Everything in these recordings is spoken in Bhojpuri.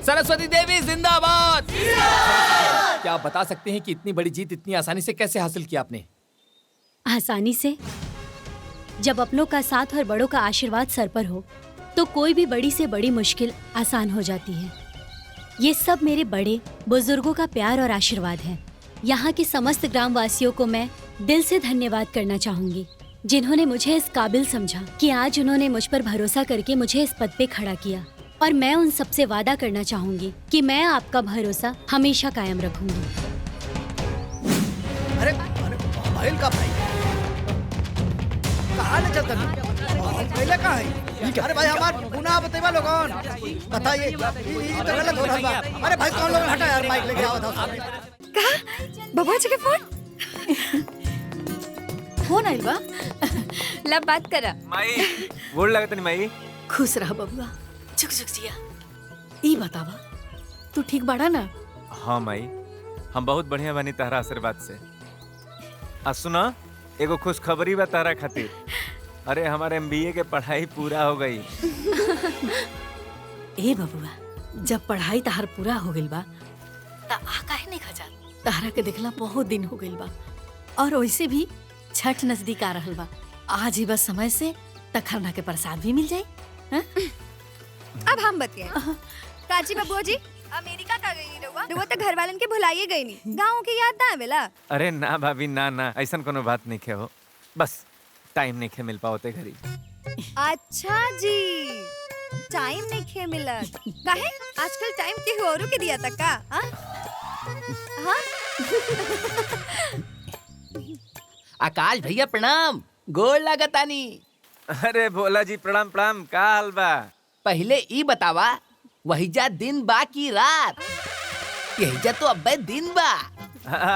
सरस्वती देवी जिंदाबाद। क्या आप बता सकते हैं कि इतनी बड़ी जीत इतनी आसानी से कैसे हासिल की आपने? आसानी से? जब अपनों का साथ और बड़ों का आशीर्वाद सर पर हो तो कोई भी बड़ी से बड़ी मुश्किल आसान हो जाती है। ये सब मेरे बड़े बुजुर्गों का प्यार और आशीर्वाद है। यहाँ के समस्त ग्रामवासियों को मैं दिल से धन्यवाद करना चाहूंगी, जिन्होंने मुझे इस काबिल समझा कि आज उन्होंने मुझ पर भरोसा करके मुझे इस पद पे खड़ा किया। और मैं उन सबसे वादा करना चाहूंगी कि मैं आपका भरोसा हमेशा कायम रखूंगी। अरे भाई का भाई कहाँ ले चलता पहले कहाँ है? अरे भाई हमार गुनाह बतेवा लोगन बताइए, ये तो गलत हो रहा बा। अरे भाई कौन लोग हटा यार, माइक लेके आओ था। कहा बबुआ जी के फोन आइल बा। लब बात करा माई गोड़ लगत नहीं माई। खुश रह बबुआ, झुक झुक जिया। ई बतावा तू ठीक बाड़ा ना? हाँ माई, हम बहुत बढ़िया बनी तहरा आशीर्वाद से। आ सुना, एगो खुश खबरी बा तहरा खातिर। अरे हमारे MBA के पढ़ाई पूरा हो गई। ए बबुआ, जब पढ़ाई तहार पूरा हो गइल बा त आ काहे नहीं खजा? तहरा के देखला बहुत दिन हो गइल बा और वैसे भी छठ नजदीक आ रहल बा। आज ही बस समय से तखरना के प्रसाद भी मिल जाई। अब हम बतिए काची बबुआ जी, अमेरिका का गई रहुआ तो घर वालन के भुलाइए गई नहीं, गाँव के याद ना आवेला? अरे ना भाभी ना, ऐसा कोनो बात नहीं खे हो, बस टाइम नहीं खे मिल पाओते घरी। अच्छा जी, टाइम नहीं खे मिलत काहे? आजकल टाइम के औरों के दिया तक का? हाँ? आकाश भैया प्रणाम, गोड़ लागतानी। अरे भोला जी प्रणाम प्रणाम, का हाल बा? पहले ई बतावा, वहीजा दिन बा की रात? यहीजा तो अब्बे दिन बा।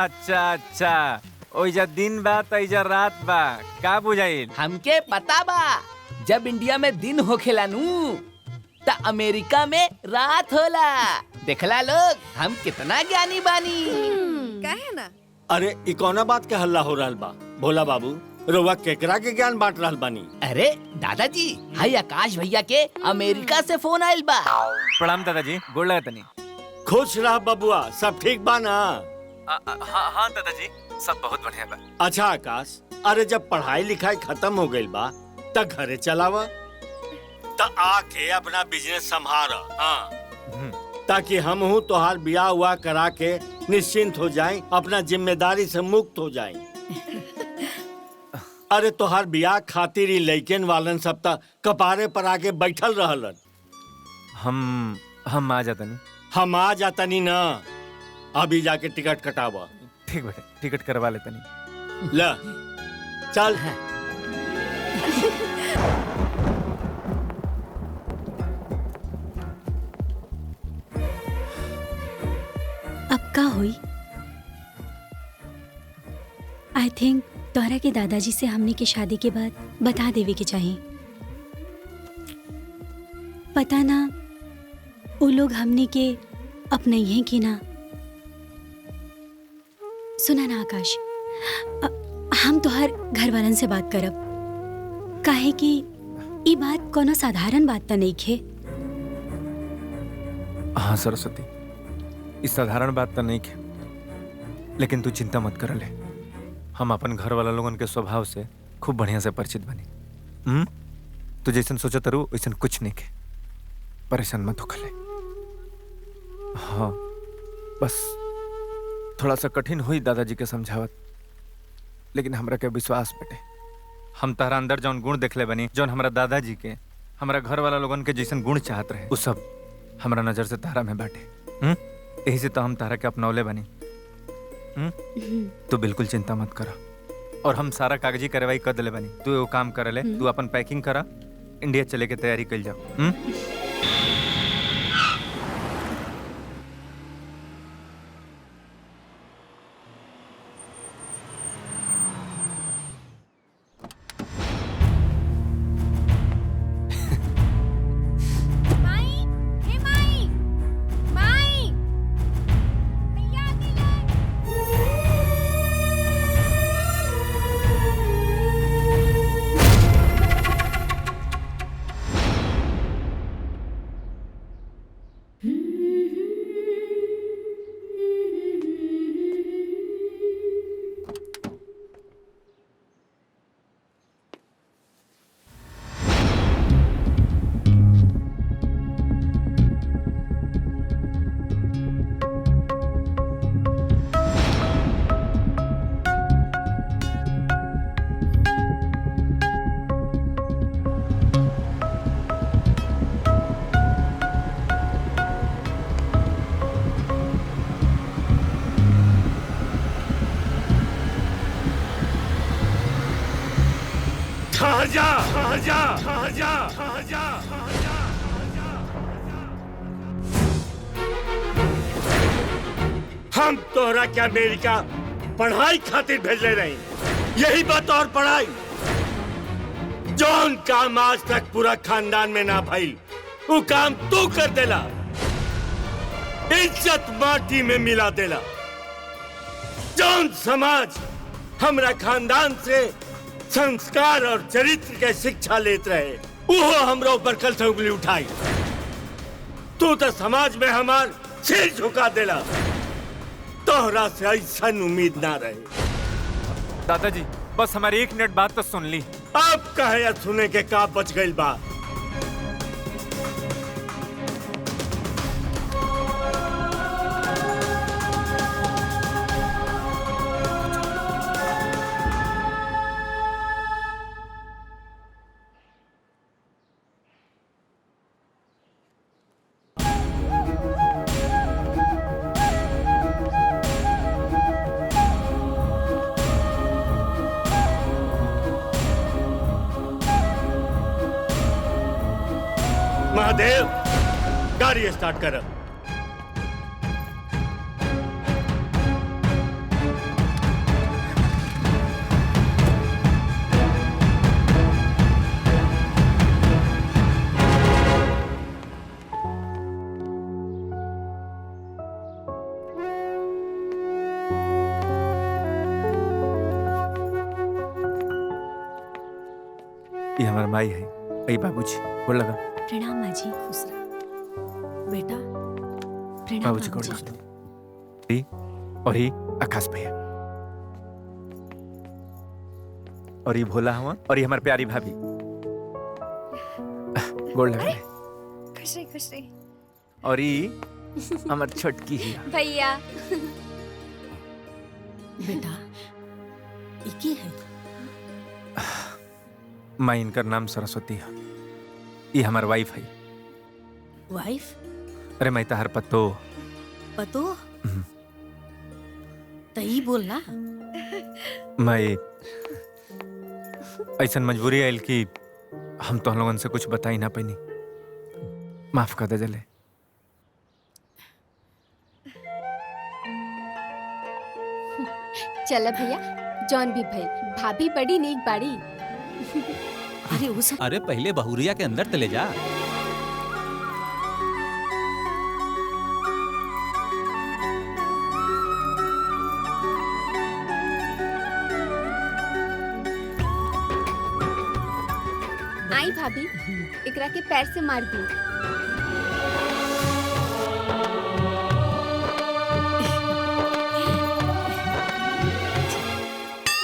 अच्छा, ओइजा दिन बा त इजा रात बा, का बुझाइल? हमके पता बा, जब इंडिया में दिन होखेला नू त अमेरिका में रात होला। देखला लोग, हम कितना ज्ञानी बानी। काहे ना? अरे इ कौना बात के हल्ला हो रहल बा? भोला बाबू, रउआ केकरा के ज्ञान बांट रहल बानी? अरे दादाजी, हाय आकाश भैया के अमेरिका से फोन आइल बा। प्रणाम दादाजी, गोड़ लगतनी। खुश रह बबुआ, सब ठीक बा ना? हाँ दादाजी, सब बहुत बढ़िया बा। अच्छा आकाश, अरे जब पढ़ाई लिखाई खत्म हो गइल बा त घरे चलावा, त आके अपना बिजनेस संभाल। हाँ, ताकि हम हूँ तोहार बियाह हुआ करा के निश्चिंत हो जाएं, अपना जिम्मेदारी से मुक्त हो जाएं। अरे तोहार बियाह खातिर ही लइकन वालन सब तक कपारे पर आके बैठल रहलन। हम आ जातनी। हम आ जातनी ना, अभी जाके टिकट कटावा। ठीक बेटे, टिकट करवा लेतनी। ला चल। अब का हुई? आई थिंक तोहरा के दादाजी से हमने की शादी के बाद बता देवे के चाहिए। पता ना वो लोग हमने के अपने ही की ना। सुना ना आकाश, हम तोहर घर वालन से बात करब, काहे कि ये बात कोनो साधारण बात तो नहीं खे। हाँ सरस्वती, इस साधारण बात तो नहीं खे, लेकिन तू चिंता मत कर ले। हम अपन घर वाला लोगन के स्वभाव से खूब बढ़िया से परिचित बनी। तू जैसन सोचा तरू वैसन कुछ नहीं खे, परेशान मत होकर ले। हाँ बस थोड़ा सा कठिन हुई दादाजी के समझावत, लेकिन हमरा के विश्वास बेटे, हम तारा अंदर जौन गुण देखले बनी, जौन हमरा दादाजी के हमरा घर वाला लोगन के जैसन गुण चाहत रहे, वो सब हमरा नजर से तारा में बाटे। यही से तो हम तारा के अपनौले बनी। तू बिल्कुल चिंता मत करा, और हम सारा कागजी कार्रवाई कर दिले बनी। तू वो काम कर ले, तू अपन पैकिंग करा, इंडिया चले के तैयारी कर जाओ। जा जा जा जा जा। हम तोहरा के अमेरिका पढ़ाई खातिर भेजले रही, यही बात और पढ़ाई जौन काम आज तक पूरा खानदान में ना भइल वो काम तू कर देला, इज्जत माटी में मिला देला। जौन समाज हमरा खानदान से संस्कार और चरित्र के शिक्षा लेत रहे वो हमरा ऊपर कल से उंगली उठाई। तू तो समाज में हमार सिर झुका देला, तोहरा से ऐसा उम्मीद ना रहे। दादाजी बस हमारी 1 मिनट बात तो सुन ली। अब कहे सुने के का बच गई बात। महादेव गाड़ी स्टार्ट कर। ये हमारा माई है। आई बाबूजी बोल लगा। प्रणाम माँ जी। खुश रह बेटा। प्रणाम बाबूजी को बाबूजी। और ये आकाश भैया और ये भोला हुआ और ये हमारी प्यारी भाभी गोल लगा। खुश रही। और ये हमारी छोटकी ही भैया। बेटा ये की है? माँ इनका नाम सरस्वती है। ये हमार वाइफ है। वाइफ? अरे मैं तहर पतो पतो तई बोलना। मैं ऐसा मजबूरी आयल कि हम तो लोगन से कुछ बता ही ना पैनी। माफ कर दे जले। चला भैया जौन भी भइल भाभी बड़ी नीक बाड़ी। अरे वो सब अरे पहले बहुरिया के अंदर चले जा। आई भाभी एकरा के पैर से मार दी।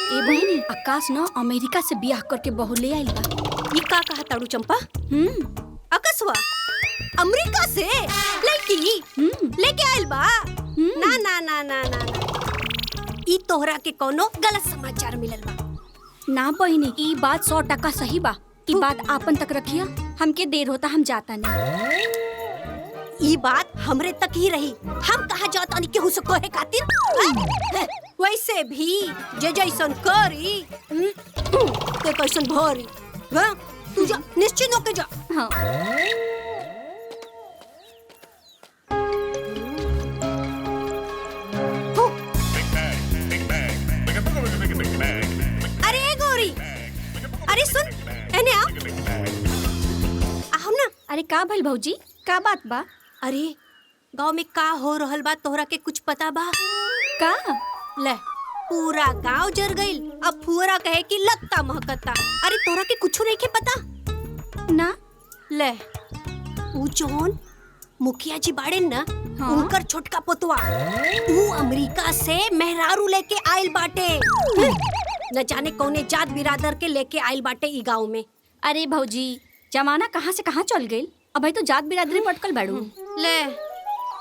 ए बहनी आकाश न अमेरिका से बियाह करके बहू ले आइल बा। ये का कहा ताड़ू चंपा? अकसवा अमेरिका से लड़की लेके आइल बा? ना ना ना ना ना ई तोहरा के कोनो गलत समाचार मिलल बा। ना बहनी ई बात 100% सही बा। ई बात आपन तक रखिया, हमके देर होता हम जाता नहीं। ई बात हमरे तक ही रही, हम कहा जाता नहीं केहू से कहे खातिर। वैसे भी जे जैसन करी ते कैसन भरी। तू जा निश्चिंत होके जा। हाँ। अरे गौरी, अरे सुन एने आ। हम ना। अरे का भइल भौजी? का बात बा? अरे गांव में का हो रहल बा तोहरा के कुछ पता बा? का? ले पूरा गांव जर गइल। अब फुहरा कहे कि लगता महकता। अरे तोहरा के कुछ नहीं के पता ना। ले ऊ जौन मुखिया जी बाड़े न, हाँ? उनकर छोटका पोतवा ऊ अमेरिका से मेहरारू लेके आइल बाटे। न जाने कौने जात बिरादर के लेके आइल बाटे ई गांव में। अरे भौजी जमाना कहाँ से कहाँ चल गई। अब भाई तो जात बिरादरी पटकल बैठू। ले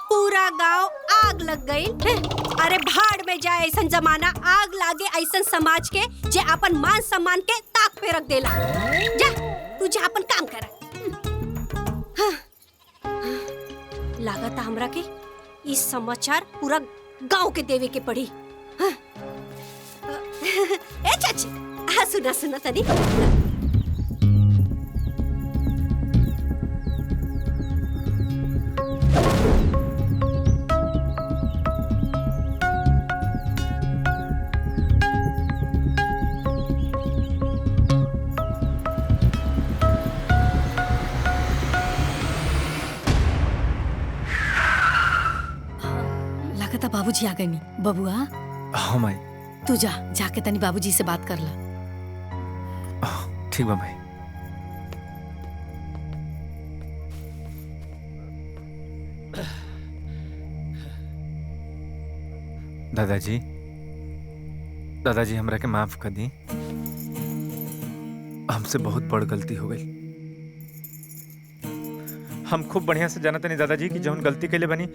पूरा गांव आग लग गई। अरे भाड़ में जाए ऐसा जमाना, आग लागे ऐसा समाज के जे अपन मान सम्मान के ताक पे रख देला। जा तू जा अपन काम कर। लागत हमरा के इस समाचार पूरा गांव के देवे के पड़ी। ए चाची सुना सुना तनी। लागता बाबूजी आ गए नहीं। बबुआ हाँ माई। तू जा, जाके तनी बाबूजी से बात कर ला। ठीक बा माई। दादाजी, दादाजी हमरा के माफ कर दी। हमसे बहुत बड़ गलती हो गई। हम खूब बढ़िया से जानते नहीं दादाजी कि जौन गलती के लिए बनी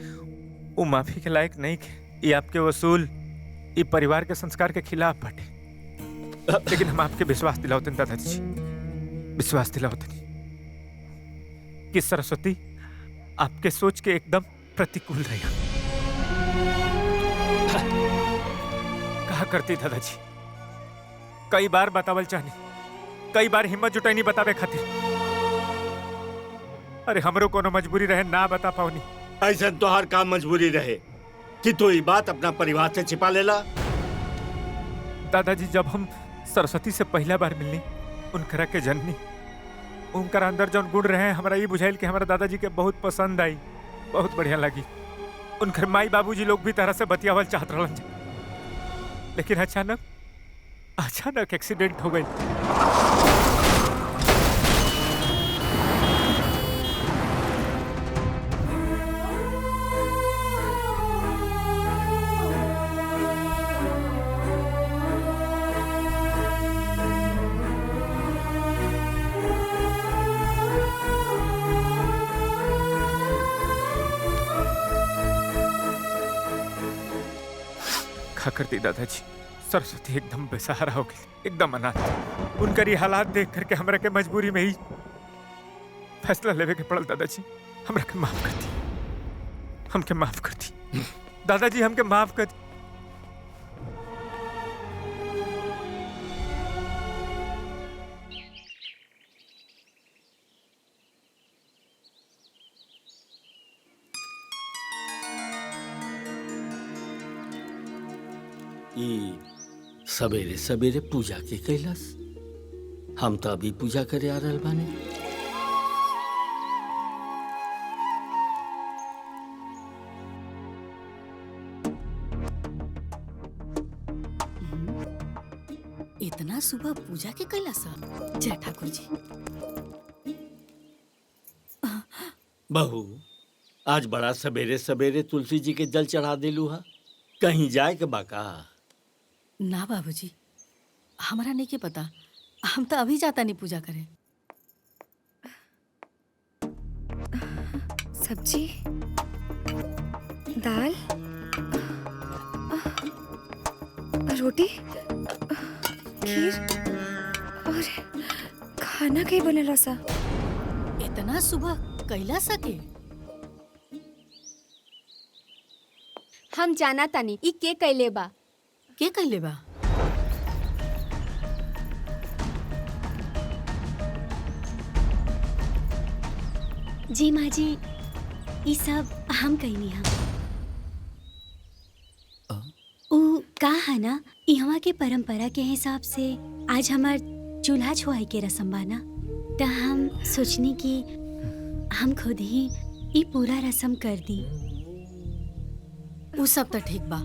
वो माफी के लायक नहीं के। ये आपके वसूल ये परिवार के संस्कार के खिलाफ बटे। लेकिन हम आपके विश्वास दिलाते हैं दादाजी जी, विश्वास दिलाते नहीं कि सरस्वती आपके सोच के एकदम प्रतिकूल रहेगा। कहा करती दादाजी, कई बार बतावल चाहनी, कई बार हिम्मत जुटाई बतावे खातिर। अरे हमरो कोनो मजबूरी रहे ना बता पाऊनी। ऐसा तो हर काम मजबूरी रहे कि तू ये बात अपना परिवार से छिपा लेला। दादाजी जब हम सरस्वती से पहला बार मिलनी, उनकरा के जननी, उनकर अंदर जौन गुण रहे हमरा ये बुझाइल कि हमारा दादाजी के बहुत पसंद आई, बहुत बढ़िया लगी। उनकर माई बाबूजी लोग भी तरह से बतियावल चाहत रहलन, लेकिन अचानक एक्सीडेंट हो गई। करती दादाजी, सरस्वती एकदम बेसहारा हो गई, एकदम अनाथ। उनकर ये हालात देख करके हमरा के मजबूरी में ही फैसला लेवे के पड़ल। दादाजी हमरा के माफ कर दी, हमके माफ कर दी दादाजी, हमके माफ कर दी। सवेरे सवेरे पूजा के कैलाश, हम तो अभी पूजा करे आ रहल बानी। इतना सुबह पूजा के कैलाश? जय ठाकुर जी। बहू, आज बड़ा सवेरे सवेरे तुलसी जी के जल चढ़ा दिलू हा, कहीं जाए के बाका? ना बाबूजी, हमारा नहीं के पता, हम तो अभी जाता नहीं पूजा करे। सब्जी, दाल, रोटी, खीर और खाना कहीं बनेला सा? इतना सुबह कैला सके? हम जाना तानी ई के कैले बा। के कैले बा? जी माँ जी, ये सब हम कहनी हम। उ का है ना, यहाँ के परंपरा के हिसाब से आज हमार चूल्हा छुआई के रस्म बाना, तो हम सोचनी कि हम खुद ही ये पूरा रस्म कर दी। वो सब तो ठीक बा,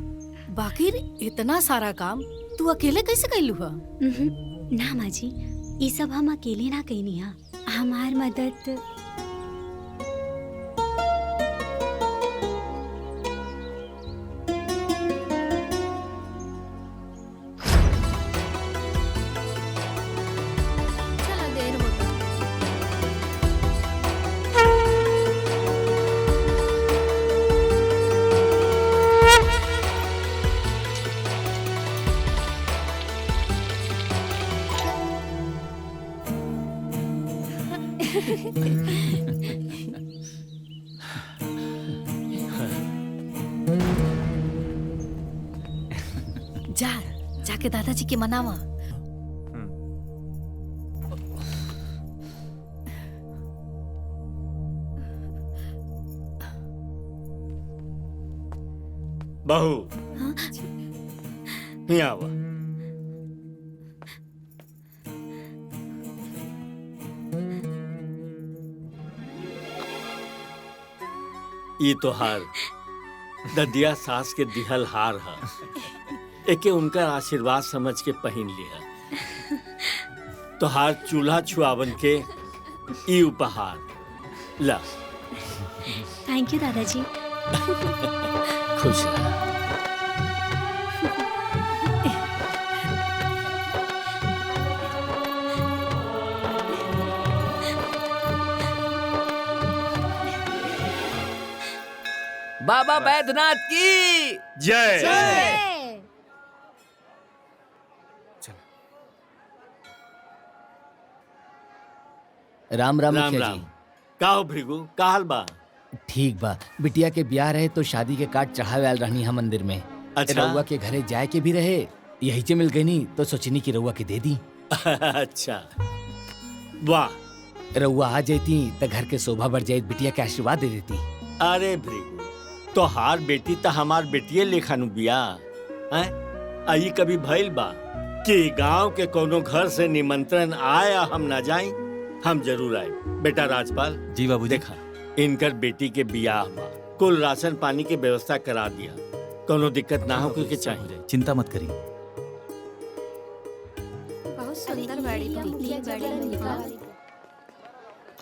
बाकी इतना सारा काम तू अकेले कैसे कैलू हा? ना माँ जी, ये सब हम अकेले ना कहनी हा, हमार मदद जाके दादाजी के मनावा। बहू, यहाँ आवा। ये तोहार ददिया सास के दिहल हार है, एके उनका आशीर्वाद समझ के पहन लिया। तोहार चूल्हा छुआवन के ई उपहार ला। थैंक यू दादाजी। खुश रह। बाबा बैद्यनाथ की जय। राम राम राम मुखिया राम। जी। का हो भृगु, का हाल बा? ठीक बा, बिटिया के ब्याह रहे तो शादी के कार्ड चढ़ावे आल रहनी हम मंदिर में। अच्छा। रउआ के घरे जाए के भी रहे, यही से मिल गई नी तो सोचनी की रउआ के दे दी। अच्छा, वाह। रउआ आ जाती तो घर के शोभा बढ़ जाये, बिटिया के आशीर्वाद दे देती। अरे भृगु, तोहार बेटी तो हमार बेटिये लेखानु बिया हैं? आई कभी भइल बा कि गांव के कोनो घर से निमंत्रण आए हम ना जाई? हम जरूर आए। बेटा राजपाल जी बाबूजी। देखा, इनकर बेटी के बियाह बा, कुल राशन पानी की व्यवस्था करा दिया, कोनो दिक्कत ना हो के चाहिए। चिंता मत करिए। बहुत सुंदर बाड़ी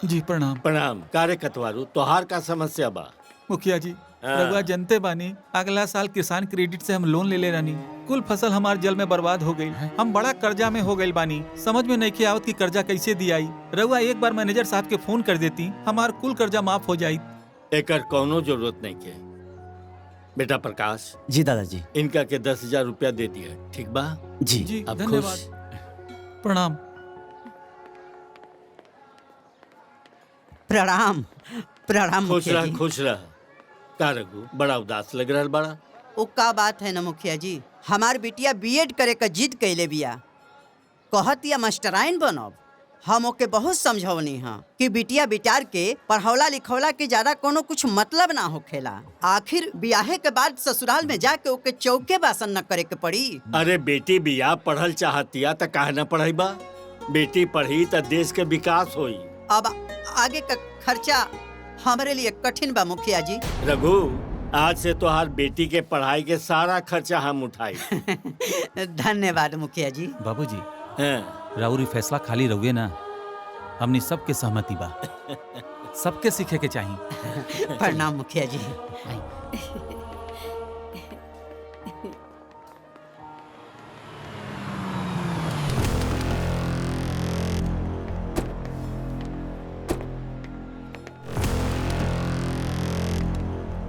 जी प्रणाम। प्रणाम। कार्य कतवारू, तोहार का समस्या बा? मुखिया जी, हाँ। रघुआ जनते बानी, अगला साल किसान क्रेडिट से हम लोन ले ले रानी। कुल फसल हमार जल में बर्बाद हो गई। हम बड़ा कर्जा में हो गई बानी। समझ में नहीं आवत कि कर्जा कैसे दियाई। रघुआ एक बार मैनेजर साहब के फोन कर देती, हमार कुल कर्जा माफ हो जाई। एकर कोनो जरूरत नहीं के। बेटा प्रकाश। जी दादाजी। इनका के 10,000 रुपया दे दिया, ठीक बा? जी जी अब धन्यवाद। खुश? प्रणाम। प्रणाम प्रणाम खुश मुखिया रह, जी। खुश रह। का रघु, बड़ा उदास लग रहा बड़ा? ओ का बात है ना मुखिया जी, हमार बिटिया बीएड करे का जिद कैले बिया, कहत या मास्टराइन बनब। हम ओके बहुत समझौनी हाँ कि बिटिया बिचार के पढ़ौला लिखौला के ज्यादा कोनो कुछ मतलब ना होखेला। आखिर ब्याहे के बाद ससुराल में जाके ओके चौके बासन न करे के पड़ी। अरे बेटी बिया पढ़ल चाहतिया त काहे न पढ़ाई बा? बेटी पढ़ी त देश के विकास होई। अब आगे का खर्चा हमारे लिए कठिन बा मुखिया जी। रघु, आज से तोहार बेटी के पढ़ाई के सारा खर्चा हम उठाई। धन्यवाद मुखिया जी। बाबूजी, हैं? राउरी फैसला खाली रहुए ना, हमनी सबके सहमति बा। सबके सीखे के चाहिए। प्रणाम मुखिया जी।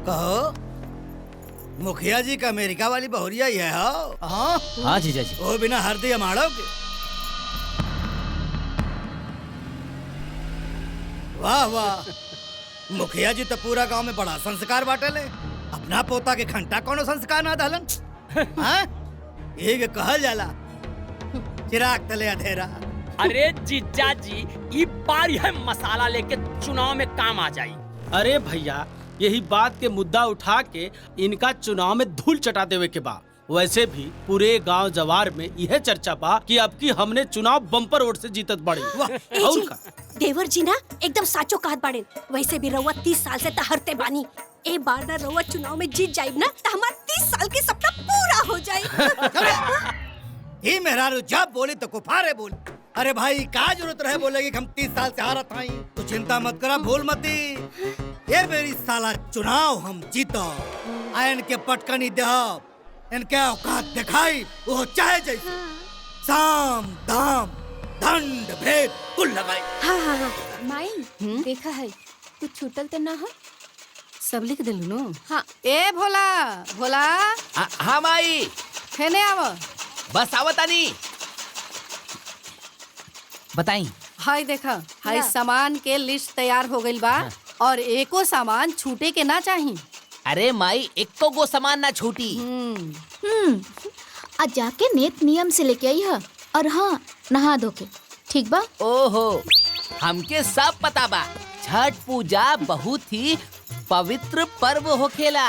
कहो, मुखिया जी का अमेरिका वाली बहुरिया ये है? हाँ हाँ जीजा जी। वो बिना हरदी अमाड़ो के। वाह वाह, मुखिया जी तो पूरा गांव में बड़ा संस्कार बांटेले। अपना पोता के घंटा कोनो संस्कार ना दहलन। हाँ? ये कहल जाला चिराग तले अंधेरा। अरे जीजा जी, ई बार है मसाला लेके चुनाव में काम आ जाई। अरे भैया, यही बात के मुद्दा उठा के इनका चुनाव में धूल चटा देवे के बा। वैसे भी पूरे गांव जवार में यह चर्चा बा कि अब की हमने चुनाव बम्पर वोट से जीतत बड़ी। और का? देवर जी ना एकदम साचो कहत बाड़े। वैसे भी रउआ 30 साल से तहरते बानी। ए बार ना रउआ चुनाव में जीत जाइब ना त हमार 30 साल के सपना पूरा हो जाई। ही मेहरारू जब बोली तो कुफारे बोली। अरे भाई, क्या जरूरत रहे बोलेगी कि हम 30 साल से हारत हई? तो चिंता मत करा, भूल मती। ये मेरी साला चुनाव हम जीतो, आयन के पटकनी देहब, इनके औकात दिखाई, वो चाहे जैसे साम दाम दंड भेद कुल लगाई। हाँ। माई देखा है, कुछ छूटल तो ना हो? सब लिख दिलू नो। हाँ। ए भोला भोला। हाँ माई, खेने आव। बस आवतानी। बताई। हाय देखा, हाय सामान के लिस्ट तैयार हो गइल बा। और एको सामान छूटे के ना चाहिए। अरे माई, एको गो सामान ना छूटी। आज जाके नियत नियम से लेके आई है। और हाँ, नहा धो के, ठीक बा? ओहो, हमके सब पता बा। छठ पूजा बहुत ही पवित्र पर्व होखेला।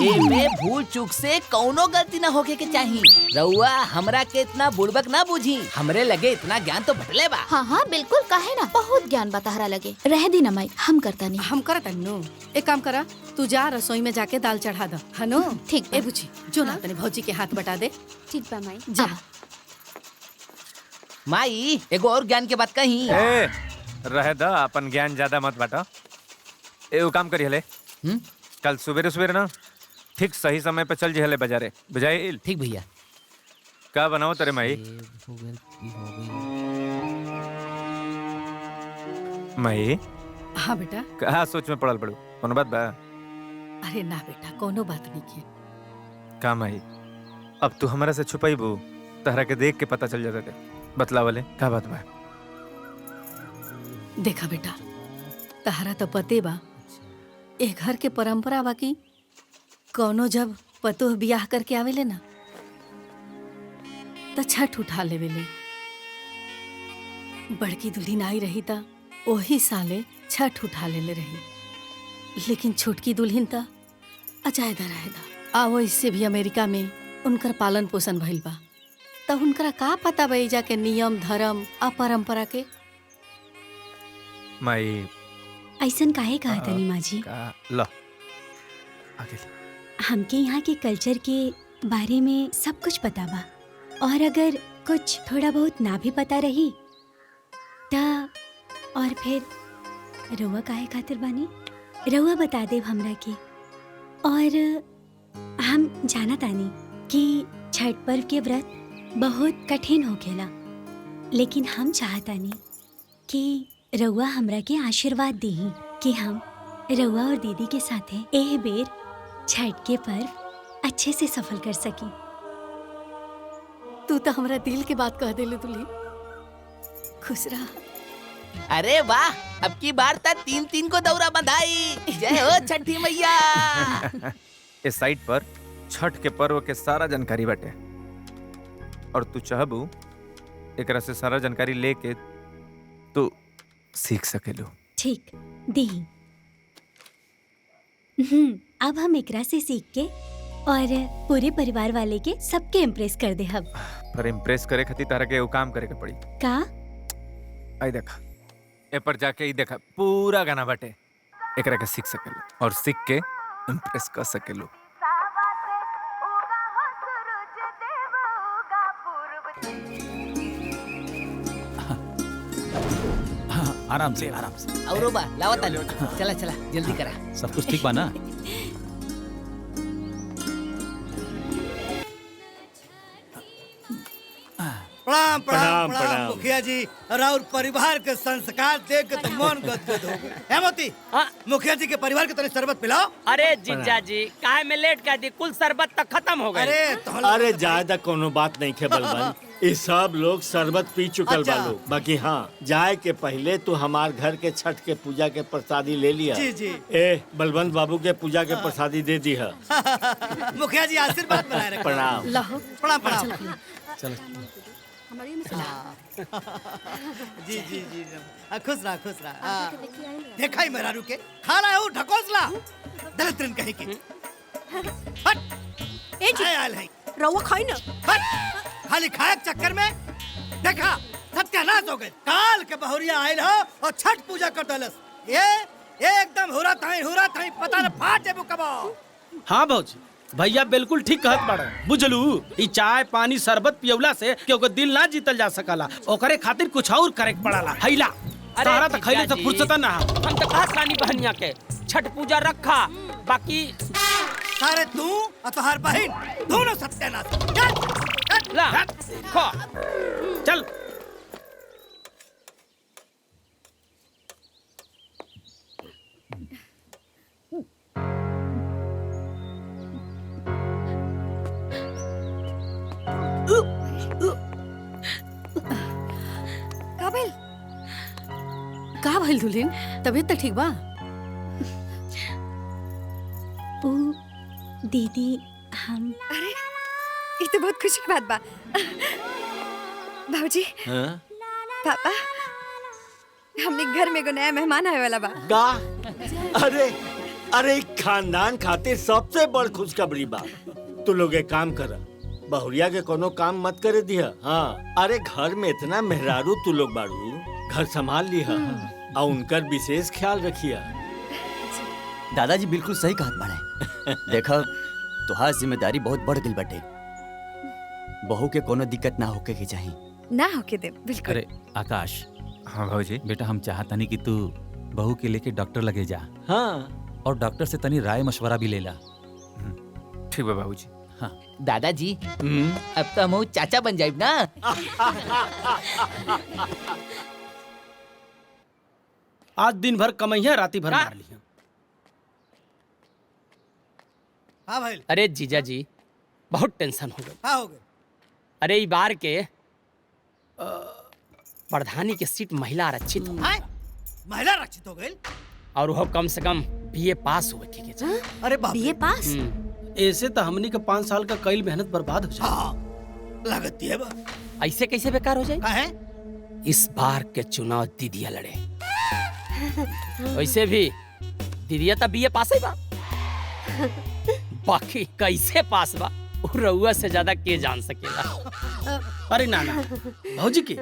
एमे भूल चूक से कौनो गलती ना होके के चाहिए। रउआ हमरा के इतना बुड़बक ना बुझी, हमरे लगे इतना ज्ञान तो बटले बा। हाँ हाँ बिल्कुल, काहे ना, बहुत ज्ञान बता लगे। रह दी ना माई, हम करता नहीं। हम करता नो। एक काम करा, तू जा रसोई में जाके दाल चढ़ा दो, है नो? ठीक। ए बुची, जो ना तने भौजी के हाथ बटा दे। ठीक बा माई। जा। माई एगो और ज्ञान के बात कही। ए, रह दा, अपन ज्ञान ज्यादा मत बांटा। एगो काम करी हले, कल सुबेरे सुबेरे ना ठीक सही समय पे चल जिहले बाजारे, बुझाइल? ठीक भैया। का बनाओ तेरे माई? माई हाँ बेटा। कहा सोच में पड़ल पड़ू, कोनो बात बा? अरे ना बेटा, कोनो बात नहीं की। का माई, अब तू हमरा से छुपाईबू, तहरा के देख के पता चल जाता थे। बतलावले का बात बा? देखा बेटा, तहरा तो पते बा, ए घर के परंपरा बा कि कौनो जब पतोह बियाह करके आवेले ना तो छठ उठा लेवेले। बड़की दुल्हन आई रही ता ओही साले छठ उठा लेले रही, लेकिन छोटकी दुल्हन ता अजायदा रहेदा। आवो इससे भी अमेरिका में उनकर पालन पोषण भइल बा, तब उनकरा का पता बा एजा के नियम धर्म आ परंपरा के। माई ऐसन काहे कहा तनी माँ जी? ला आगे। हमके यहाँ के कल्चर के बारे में सब कुछ पता बा, और अगर कुछ थोड़ा बहुत ना भी पता रही ता और फिर रउआ काहे खातिर बानी? रउआ बता देव हमरा के। और हम जाना तानी कि छठ पर्व के व्रत बहुत कठिन होखेला, लेकिन हम चाहतानी कि रउआ हमरा के आशीर्वाद दीही कि हम रउआ और दीदी के साथे एह बेर छठ के पर्व अच्छे से सफल कर सकी। तू तो हमरा दिल के बात कह देले दुल्हन। खुश रह। अरे वाह, अब की बार ता 3-3 को दौरा बंधाई। जय हो छठी मैया। इस साइट पर छठ के पर्व के सारा जानकारी बाटे, और तू चाहबू एकरा से सारा जानकारी लेके तू सीख सकेलू। ठीक दी। अब हम एकरा से सीख के और पूरे परिवार वाले के सबके इम्प्रेस कर दे। हम पर इम्प्रेस करे खातिर तारा के एगो काम करे के पड़ी। का? आई देखा, ए पर जाके ई देखा पूरा गाना बाटे, एकरा के सीख सकेलू और सीख के इम्प्रेस कर सकेलू। आराम से आराम से। औरो बा लावता लो। चला चला जल्दी करा। सब कुछ ठीक बा ना? प्रणाम प्रणाम प्रणाम, प्रणाम प्रणाम। मुखिया जी, और परिवार के संस्कार देख के तो मन गदगद हो गया। हेमंती, मुखिया जी के परिवार के तरह शरबत पिलाओ। अरे जीजा जी, काहे में लेट कर दी? कुल शरबत तक खत्म हो गए। अरे ज्यादा कोनो बात नहीं खे बलबन, ये सब लोग शरबत पी चुकल बा लोग। बाकी हाँ, जाए के पहले तू हमार घर के छठ के पूजा के प्रसादी ले लिया। जी जी। ए बलवंत बाबू के पूजा के प्रसादी दे दी है। मुखिया जी आशीर्वाद बनाए रखें। प्रणाम। लाहो। प्रणाम प्रणाम। चलो जी जी जी, खुश रहा खुश रहा। देखा ही मेरा रुके खाना है वो ढकोसला दलित ऋण कहीं की। हट ए जी आयल है रउआ खाई ना। हट खाली खाए के चक्कर में देखा सत्यानाश हो गए। काल के बहुरिया आयल हो और छठ पूजा कर दलस। ये एकदम हुरा थाई पता न फाट जेबू कबाओ। हाँ भौजी, भैया बिल्कुल ठीक कहत बाड़ा। बुझलू, ई चाय पानी शरबत पियवला से क्योंकि दिल ना जीतल जा सकला, ओकरे खातिर कुछ और करे के पड़ाला। हैला तारा तो खैले से फुर्सत ना। हम तो कहत रानी बहनिया के छठ पूजा रखा, बाकी सारे तू और तुम्हार बहन दोनों सत्यानाश। ला खा चल। का भइल दुल्हन? तबीयत तो ठीक बा? ओ दीदी, हम अरे ये तो बहुत खुशी की बात बा। भाऊजी, पापा, हमने घर में एगो नया मेहमान आए वाला बा। का? अरे अरे एक खानदान खातिर सबसे बड़ खुशखबरी बा। तू लोग एक काम कर, बहुरिया के कोनो काम मत करे दिया। हाँ, अरे घर में इतना मेहरारू तू लोग बाड़ू, घर संभाल लिया और उनकर विशेष ख्याल रखिया। दादाजी बिल्कुल सही कहत बाड़े। देखा तुहार जिम्मेदारी बहुत बढ़ गई बटे। बहू के कोनो दिक्कत ना होके के चाहिए। ना होके दे, बिल्कुल। अरे आकाश। हाँ भाजी। बेटा हम चाहता नहीं कि तू बहू के लेके डॉक्टर लगे जा। हाँ। और डॉक्टर से तनी राय मशवरा भी ले ला। ठीक है बाबूजी। हाँ। दादाजी अब तो हम चाचा बन जाए ना। आज दिन भर कमैया, राती भर मार लिया। हाँ भाई। अरे जीजा जी बहुत टेंशन हो गई। हाँ हो गए। अरे ई बार के प्रधानी के सीट महिला आरक्षित हो। महिला आरक्षित हो गई और वो कम से कम बीए पास हुए ठीक है। अरे बाप बीए पास? ऐसे तो हमनी का 5 साल का कई मेहनत बर्बाद हो जाए। लगती है बा। ऐसे कैसे बेकार हो जाए? है? इस बार के चुनाव दीदिया लड़े। वैसे भी दीदिया तो बीए पास ही बा, बाकी कैसे पास बा वो रउआ से ज्यादा के जान सकेला। अरे ना ना भौजी के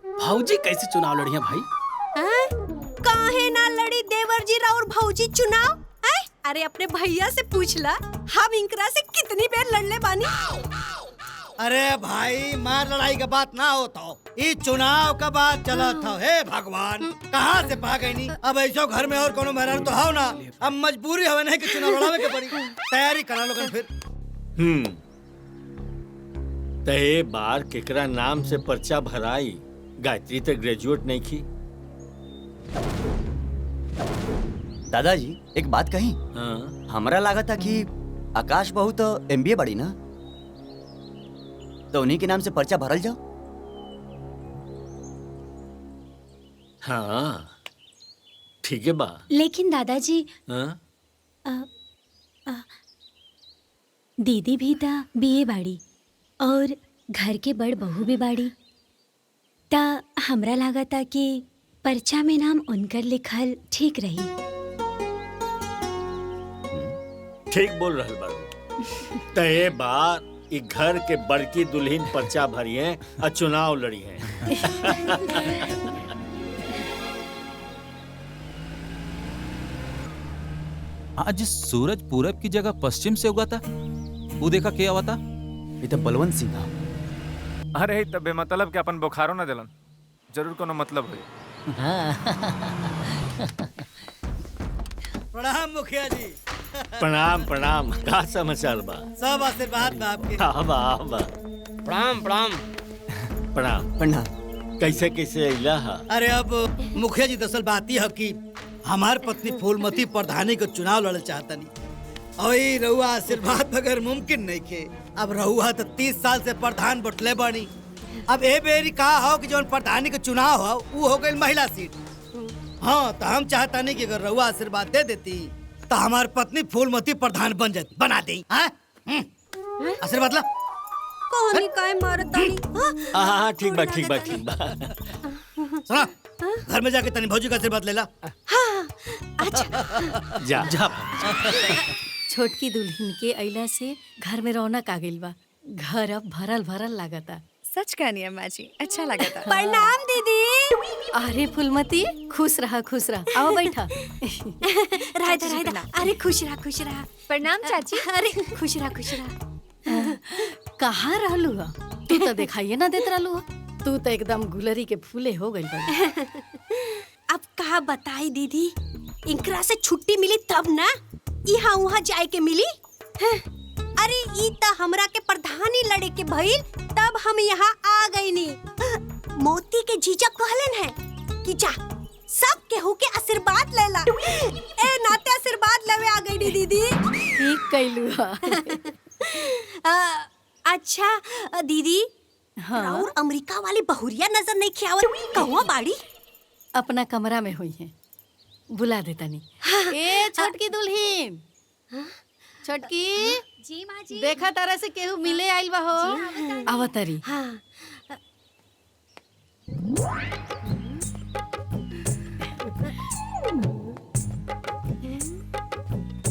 भौजी कैसे चुनाव लड़ी है भाई? काहे ना लड़ी देवर जी और भौजी चुनाव? अरे अपने भैया से पूछला, हम इनकरा से कितनी बार लड़ले बानी। अरे भाई मार लड़ाई का बात ना होता हो, ये चुनाव का बात चला था। हे भगवान कहाँ से पा गई नी। अब ऐसा घर में और कोनो मेहरारू तो हो ना, अब मजबूरी हवे नहीं कि चुनाव लड़ावे के पड़ी। तैयारी करा लो फिर। तहे बार केकरा नाम से पर्चा भराई? गायत्री तो ग्रेजुएट नहीं की। दादाजी एक बात कही। हाँ? हमरा लगा था कि आकाश बहू तो एमबीए बड़ी ना, तो उन्हीं के नाम से पर्चा भरल जाओ। हाँ ठीक है बा। लेकिन दादाजी हाँ? दीदी भी ता बीए बाड़ी और घर के बड़ बहू भी बाड़ी, ता हमरा लगा था कि पर्चा में नाम उनकर लिखल ठीक रही। ठीक बोल रहल बाड़ू। तहे बार ई घर के बड़की दुल्हन पर्चा भरी है और चुनाव लड़ी है। आज सूरज पूरब की जगह पश्चिम से उगा था। वो देखा क्या हुआ था? ये तो बलवंत सिंह था। अरे तब बेमतलब के अपन बुखारो ना दिलन, जरूर कोनो मतलब है। प्रणाम मुखिया जी। प्रणाम प्रणाम। का समाचार बा? सब आशीर्वाद बा आपके। प्रणाम प्रणाम प्रणाम प्रणाम। कैसे कैसे अइला हा? अरे अब मुखिया जी दरअसल बात यह है कि हमार पत्नी फूलमती प्रधानी को चुनाव लड़े चाहता नहीं, और ये रहुआ आशीर्वाद बगैर मुमकिन नहीं के। अब रहुआ तो 30 साल से प्रधान बटले बनी। अब ए बेरी कहा हो कि जो प्रधानी के चुनाव हो वो हो गई महिला सीट। हाँ तो हम चाहता नहीं कि अगर रहुआ आशीर्वाद दे देती तो हमारी पत्नी फूलमती प्रधान बन जाती, बना दी। आशीर्वाद ला। कहानी काय मारतानी? हाँ ठीक बा ठीक बा ठीक बा। सुना घर में जाके तनी भौजी का आशीर्वाद ले ला। हाँ, अच्छा। जा जा। छोटकी दुल्हन के अइला से घर में रौनक आ गइल बा। घर अब भरल भरल लागता। सच कहनी अम्मा जी, अच्छा लगा था। प्रणाम दीदी। अरे फूलमती खुश रहा खुश रहा। आओ बैठा। राधा अरे खुश रहा। प्रणाम चाची। अरे खुश रहा। कहाँ रहलू हा? तू तो दिखाइए ना देत रहलू हा। तू तो एकदम गुलरी के फूले हो गई बड़ी। अब कहा बताई दीदी, इनकरा से छुट्टी मिली तब ना यहाँ वहाँ जाए के मिली। अरे ई त हमरा के प्रधानी लड़े के भइल तब हम यहाँ आ गई नी। मोती के जीजा कहलन है कि जा सब केहू के आशीर्वाद ले ला। ए नाते आशीर्वाद लेवे आ गई नी दीदी। ठीक कैलू हा। अच्छा दीदी, और अमेरिका वाली बहुरिया नजर नहीं खियावत, कहवा बाड़ी? अपना कमरा में हुई है, बुला देता नहीं। ए छोटकी दुल्हन, छोटकी जी माँ जी। देखा तारा से केहू मिले आइल बा हो। आवतरी। हाँ।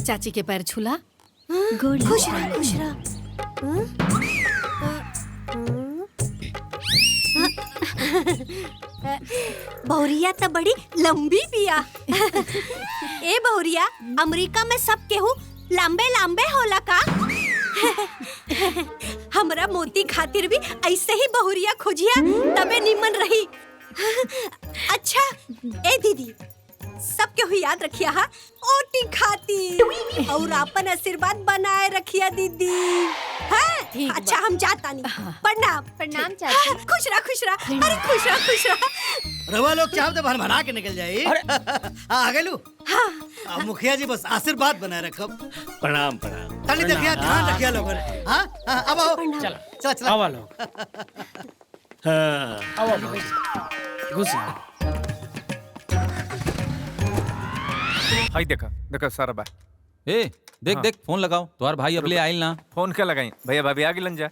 चाची के पैर छूला। गुड खुश रह खुश रह। बहुरिया तो बड़ी लंबी पिया। ए बहुरिया, अमेरिका में सब केहू लंबे लंबे होला का? हमरा मोती खातिर भी ऐसे ही बहुरिया खोजिया तबे निमन रही। अच्छा ए दीदी, सब केहू याद रखिया हा ओटी खातिर और अपन आशीर्वाद बनाए रखिया दीदी। हाँ? अच्छा हम जाता नहीं। प्रणाम प्रणाम चाची। खुश रह खुश रह। अरे खुश रह खुश रह। रवा लोग चाहते भन भना के निकल जाए। आ गेलू। हाँ। मुखिया जी बस आशीर्वाद बनाए रखब। प्रणाम प्रणाम। तनी देखिया ध्यान रखिया लोगन। हाँ अब आओ। चला चला चला। आवा लोग। हाँ आवा घुस। हाय देखा देखा सारा बा। ए देख देख फोन लगाओ, तुम्हार भाई अब ले आइल ना। फोन क्या लगाई भैया भाभी आगे लन जा।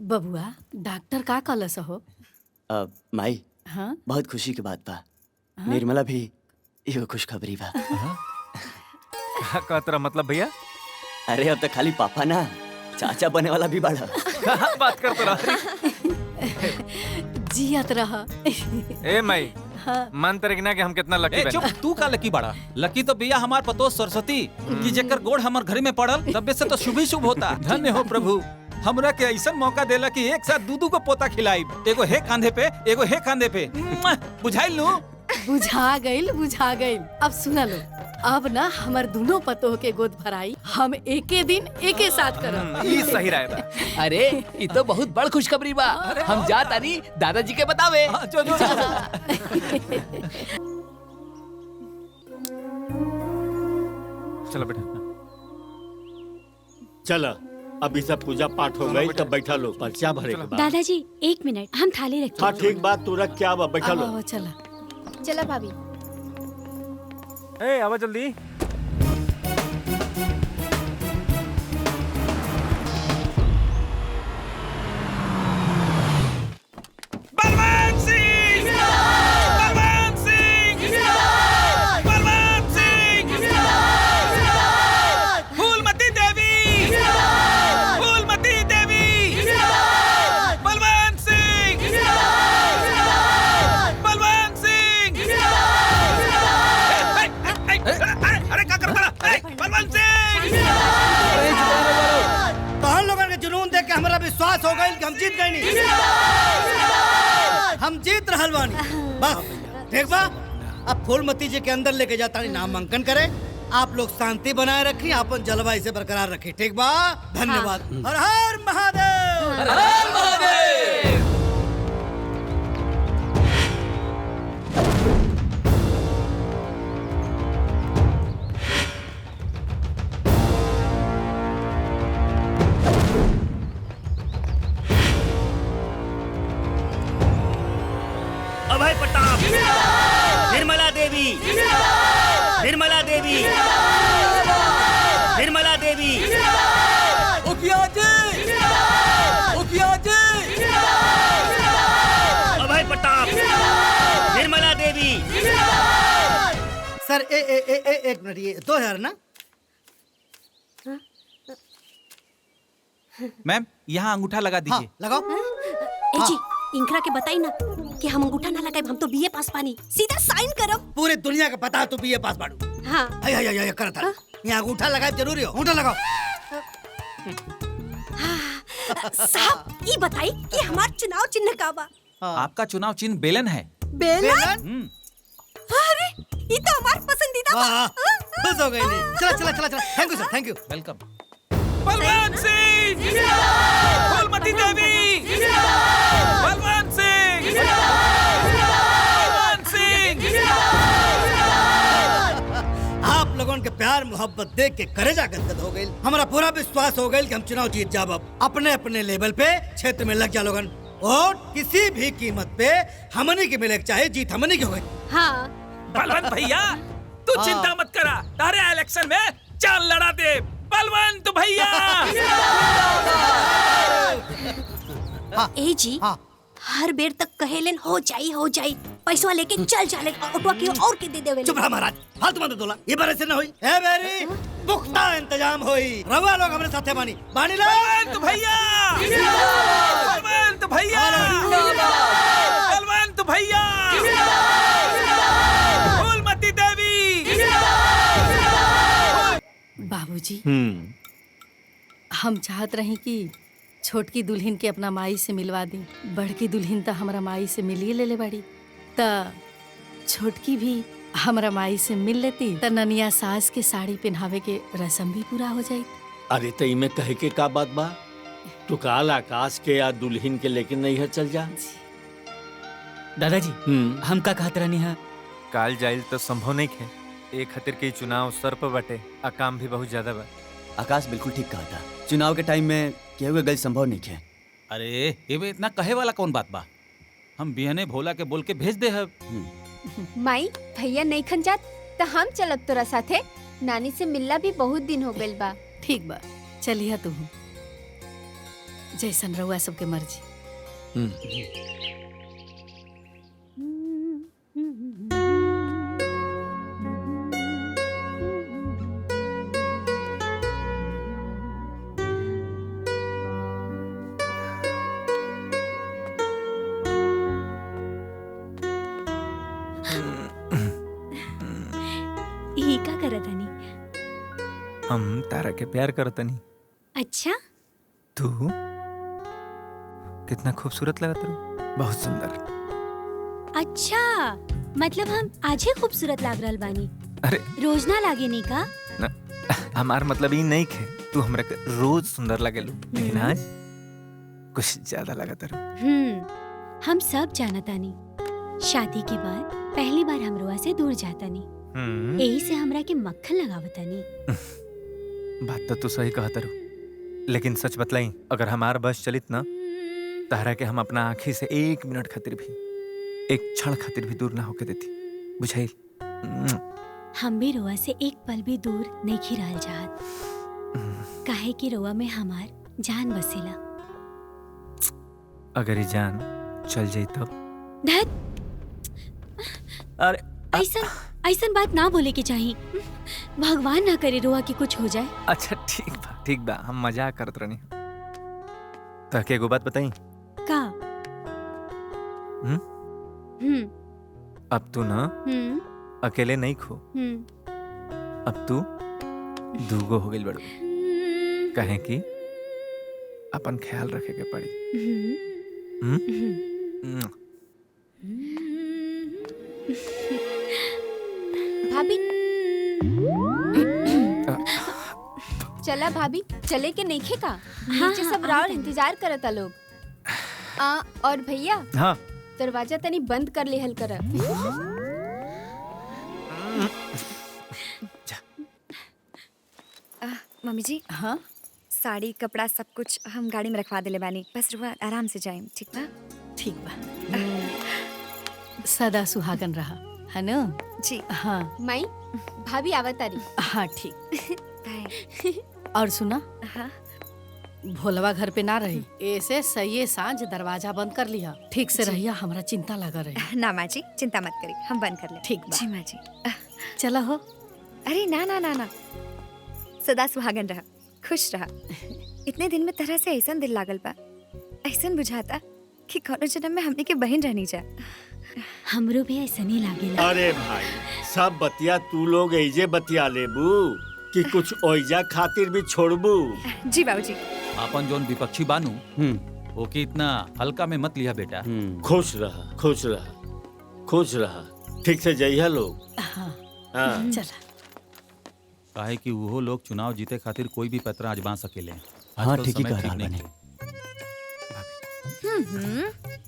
बबुआ डॉक्टर का कहलस हो? माई हाँ बहुत खुशी की बात बा। निर्मला भी एगो खुशखबरी बा। का तेरा मतलब भैया? अरे अब तो खाली पापा ना, चाचा बने वाला भी बड़ा। बात कर तो रहा। जियत रह। ए माई मान तेरे ना कि हम कितना लकी ए चुप, तू का लकी बड़ा? लकी तो भैया हमार पतो सरस्वती कि जेकर गोड़ हमार घरे में पड़ल तबे से तो शुभ ही शुभ होता। धन्य हो प्रभु, हमरा के ऐसा मौका देला कि एक साथ दू को पोता खिलाई। एगो हे कांधे पे एगो हे कांधे पे। बुझाइल नु? बुझा गइल बुझा गइल। अब सुना लो, अब ना हमार दोनों पतोह के गोद भराई हम एके दिन एके साथ करब। ये सही रहेगा। अरे ये तो बहुत बड़ खुशखबरी बा। हम जा तानी दादाजी के बतावे। चलो बेटा चलो, अभी सब पूजा पाठ हो गई तब बैठा लो, पर्चा भरे के बाद। दादाजी 1 मिनट, हम थाली रखते हाँ ठीक बात, तू रख क्या बैठा लो। चला चला भाभी। ए आवा जल्दी। बलवंत सिंह! बलवंत सिंह! बलवंत सिंह! फूलमती देवी! फूलमती देवी! बलवंत सिंह! बलवंत सिंह! अरे क्या करता है? बलवंत सिंह! तोहन लोगन के जुनून देख के हमारा विश्वास हो गइल कि हम जीत गए नहीं। हम जीत रहल बानी। वाह ठीक बा। अब फूलमती जी के अंदर लेके जाता नामांकन करे। आप लोग शांति बनाए रखी, अपन जलवा इसे बरकरार रखी। ठीक बा, धन्यवाद। हर हर महादेव। हर हर महादेव। अभय प्रताप, निर्मला देवी, निर्मला देवी, निर्मला देवी, मुखिया जी! मुखिया जी! अभय प्रताप, निर्मला देवी। सर एक मिनट, ये 2000 ना? मैम यहाँ अंगूठा लगा दीजिए। लगाओ। ए जी, इनकरा के बताई ना कि हम अंगूठा ना लगाए, हम तो बीए पास पानी। सीधा साइन करब। पूरे दुनिया का पता तू बीए पास बाड़ू। हाँ। आय कर था। यहाँ अंगूठा लगाए जरूरी हो। अंगूठा लगाओ। साहब ये बताई कि हमार चुनाव चिन्ह का बा? आपका चुनाव चिन्ह बेलन है। बेलन? अरे ये तो हमार पसंदीदा बा। वाह, खुश हो गई नहीं। चला। Thank you sir, thank you. Welcome. Balwant Singh! Phoolmati Devi! Balwant Singh! Balwant Singh! आप लोगों के प्यार मोहब्बत देख के करेजा गदगद हो गई। हमारा पूरा विश्वास हो गई कि हम चुनाव जीत जाब। अब अपने अपने लेवल पे क्षेत्र में लग जा लोगन, और किसी भी कीमत पे हमनी के मिले चाहे जीत हमनी की हो गई। हाँ। बलवंत भैया तू चिंता मत करा, तारे इलेक्शन में चाल लड़ा दे। बलवंत भैया! ए जी, हर बेर तक कहेलन हो जाई पैसा लेके चल जाले ऑटो की और के दे देवे। चुप रह महाराज, फालतू मत बोला। ये बार ऐसे ना होई। ए मेरी पुख्ता इंतजाम होई। रवा लोग हमरे साथे बानी लो। बलवंत भैया, बलवंत भैया, बलवंत भैया, फूलमती देवी। बाबूजी, हम चाहत रही कि छोटकी दुल्हन के अपना माई से मिलवा दी। बड़की दुल्हन तो हमारा माई से मिलिए ले बाड़ी, त छोटकी भी हमारा माई से मिल लेती त ननिया सास के साड़ी पहनावे के रस्म भी पूरा हो जाई। अरे तो इमे कहे के का बात बा? तू काल आकाश के या दुल्हन के लेके नहीं है चल जा। दादाजी हम का कहत रहनी है? काल जाइल तो संभव नहीं है। एक खातिर के चुनाव सर पर बटे आ काम भी बहुत ज्यादा बा। आकाश बिल्कुल ठीक कहा था। चुनाव के टाइम में केहू के गल संभव नहीं है। अरे ये इतना कहे वाला कौन बात बा? हम बिहने भोला के बोल के भेज दे है। माई भैया नहीं खन जात तो हम चलब तोरा साथे। नानी से मिलना भी बहुत दिन हो गइल बा। ठीक बा, चलिए तू जैसन रहुआ सबके मर्जी। ही का करत हनी? हम तारा के प्यार करतनी। अच्छा, तू कितना खूबसूरत लगत रहो, बहुत सुंदर। अच्छा मतलब हम आज ही खूबसूरत लाग रहल बानी? अरे रोज ना लागे नी का? न, हमार मतलब ये नहीं है तू हमरा के रोज सुंदर लगेलू, लेकिन आज कुछ ज्यादा लगत रहो। हम सब जानतानी शादी के बाद पहली बार हम रुआ से दूर जातानी, यही से हमरा के मक्खन लगावतानी। बात तो तू सही कहत रहो, लेकिन सच बतलाई अगर हमार बस चलित ना तारा के हम अपना आँखी से एक मिनट खातिर भी, एक क्षण खातिर भी दूर ना होके देती, बुझाई? हम भी रुआ से एक पल भी दूर नहीं रहल चाहत, काहे कि रुआ में हमार जान बसेला। अगर ये जान चल जाई तब? अरे ऐसन बात ना बोले के चाहिए। भगवान ना करे रुआ की कुछ हो जाए। अच्छा ठीक बा हम मजाक करत रहनी। ताकि एगो बात बताई का? अब तू ना अकेले नहीं खो, अब तू दूगो हो गइल बड़ो, कहे कि अपन ख्याल रखे के पड़ी। भाभी चला भाभी, चले के नहीं खे का? नीचे सब राउर इंतजार करता लोग। और भैया हाँ दरवाजा तनी बंद कर ले हल कर। मम्मी जी, हाँ साड़ी कपड़ा सब कुछ हम गाड़ी में रखवा देले बानी, बस रुआ आराम से जाए। ठीक बा? ठीक बा। सदा सुहागन रहा है ना जी। हाँ माई भाभी आवतारी। हाँ ठीक। और सुना, हाँ भोलवा घर पे ना रही, ऐसे सही सांझ दरवाजा बंद कर लिया। ठीक से रहिया, हमरा चिंता लगा रही। ना माँ जी चिंता मत करी, हम बंद कर ले। ठीक बा। जी माँ जी। चला हो। अरे ना ना ना ना, सदा सुहागन रहा, खुश रहा। इतने दिन में तरह से ऐसा दिल लागल बा, ऐसा बुझाता कि कौनो जन्म में हमने के बहन रहनी जा। हमरो भी ऐसा नहीं लागेला। अरे भाई सब बतिया तू लोग ऐजे बतिया लेबू कि कुछ ओइजा खातिर भी छोड़बू। जी बाबूजी। अपन जोन विपक्षी बानू ओके इतना हल्का में मत लिया बेटा। खुश रहा खुश रहा खुश रहा, ठीक से जइहा लोग। हाँ। चला। काहे कि वो लोग चुनाव जीते खातिर कोई भी पैतरा आजमा सकेले। हाँ ठीक ही कह रहा है।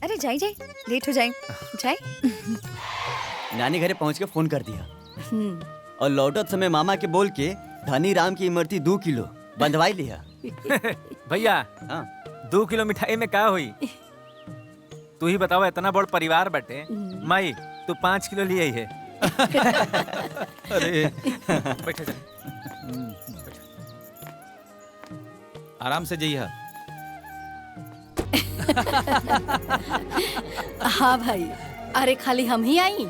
अरे जाई जाई, लेट हो जाए जाए। नानी घरे पहुंच के फोन कर दिया और लौटत समय मामा के बोल के धनी राम की इमरती 2 किलो बंधवाई लिया। भैया 2 किलो मिठाई में का हुई? तू ही बताओ, इतना बड़ परिवार बटे, माई तू 5 किलो लिए है। अरे बैठे जा। आराम से जइहा। हाँ भाई, अरे खाली हम ही आई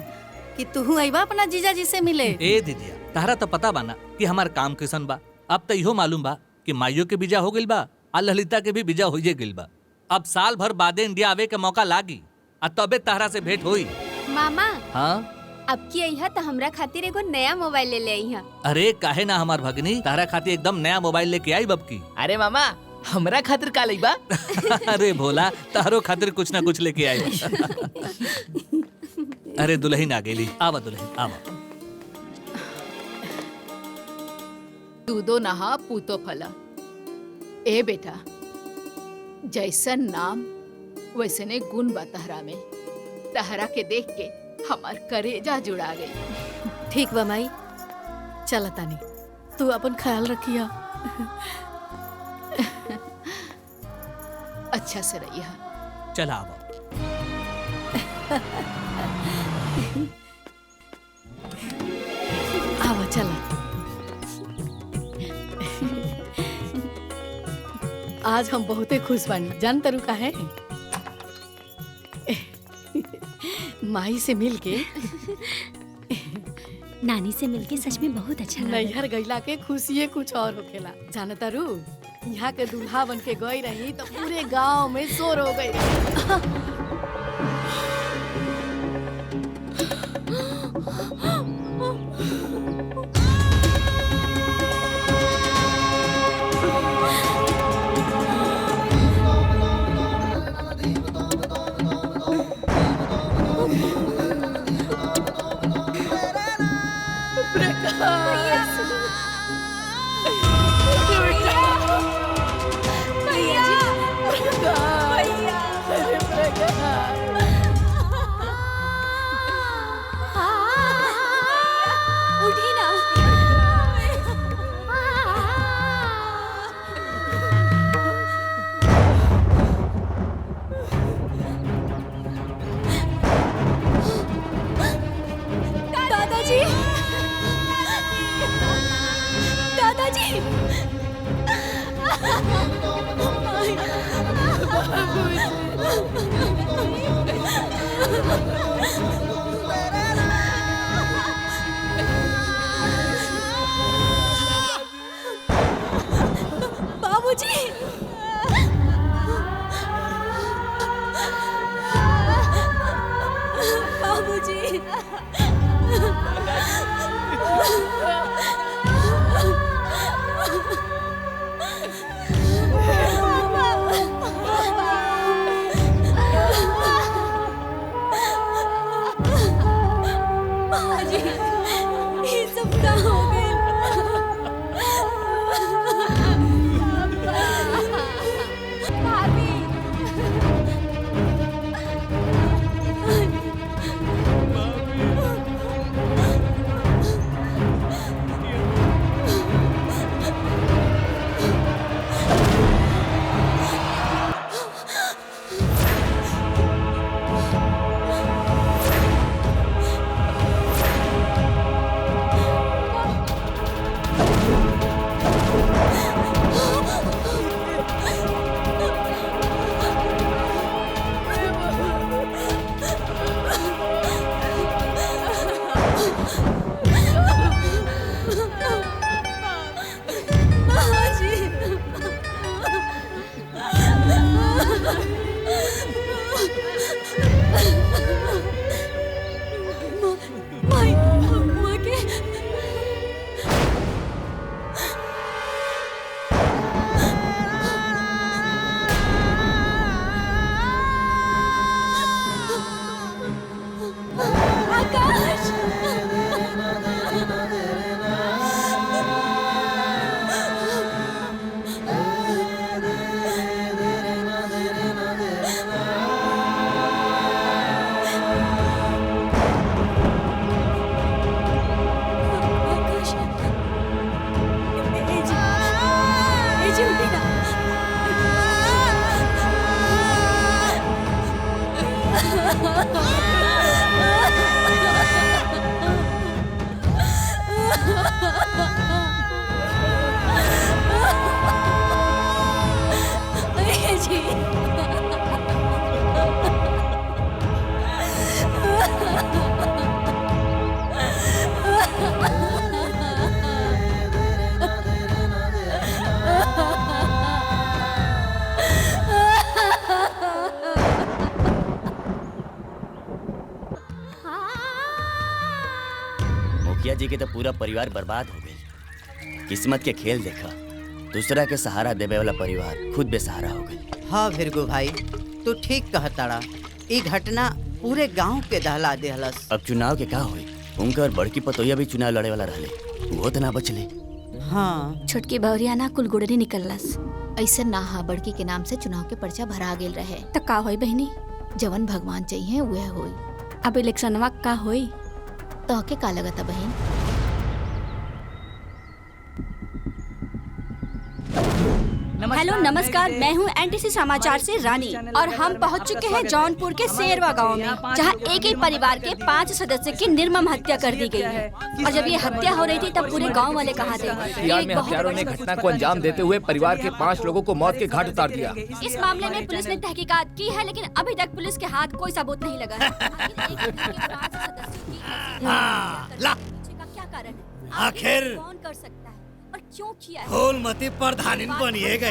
कि तू आईबा अपना जीजा जी से मिले। ए दीदिया, तारा तो पता बा ना कि हमार काम कैसन बा। अब तो इहो मालूम बा कि माइयो के बीजा हो गइल बा और ललिता के भी बीजा होइए गइल बा। अब साल भर बादे इंडिया आवे के मौका लागी और तबे तारा से भेंट होई। मामा, हाँ अब की अइहा तो हमरा खातिर एगो नया मोबाइल ले अइहा। अरे काहे ना हमार भगनी, तारा खातिर एकदम नया मोबाइल लेके आई बबकी। अरे मामा, हमरा खातिर का लइबा? अरे भोला, तारो खातिर कुछ ना कुछ लेके आई। अरे दुल्हन आ गेली, आवा दुल्हन आवा। दूधो नहा पूतो फला। ए बेटा, जैसन नाम वैसने गुण बा तहरा में। तहरा के देख के हमार करेजा जुड़ा गई। ठीक बा माई, चल तानी, तू अपन ख्याल रखिया। अच्छा से रहिया। चल आवा। आवा चला। आज हम बहुते खुश बानी, जान तरू का है? माई से मिल के नानी से मिलके सच में बहुत अच्छा लगा। नैहर गईला के खुशिये कुछ और होखेला। जान तरू, यहाँ के दूल्हा बन के गई रही तो पूरे गांव में शोर हो गई। भैया जी के तो पूरा परिवार बर्बाद हो गई। किस्मत के खेल देखा, दूसरा के सहारा देवे वाला परिवार खुद बेसहारा हो गई। हाँ भीरगु भाई, तू ठीक कहताड़ा। ई घटना पूरे गांव के दहला देहलस। अब चुनाव के का हुई? उनकर बड़की पतोया भी चुनाव लड़े वाला रहले, वो तो ना बचले। हाँ, छोटकी बहुरिया ना कुल गुड़री निकललस। ऐसे ना हा बड़की के नाम से चुनाव के पर्चा भरा गेल रहे। त का होई बहनी? जवन भगवान चाहिए वह होई। अब इलेक्शनवा का होई? तो के का लगता बहन? हेलो नमस्कार, मैं हूँ एनटीसी समाचार से रानी और हम पहुँच चुके हैं जौनपुर के शेरवा गांव में, जहाँ एक ही परिवार के 5 सदस्य की निर्मम हत्या कर दी गई है। और जब ये हत्या हो रही थी तब पूरे गांव वाले कहा थे बिहार में हत्यारों ने घटना को अंजाम देते हुए परिवार के 5 लोगों को मौत के घाट उतार दिया। इस मामले में पुलिस ने तहकीकात की है, लेकिन अभी तक पुलिस के हाथ कोई सबूत नहीं लगा है। क्या कारण है? आखिर कौन कर सकता है और क्यों किया है? फूलमती प्रधानिन बनिएगा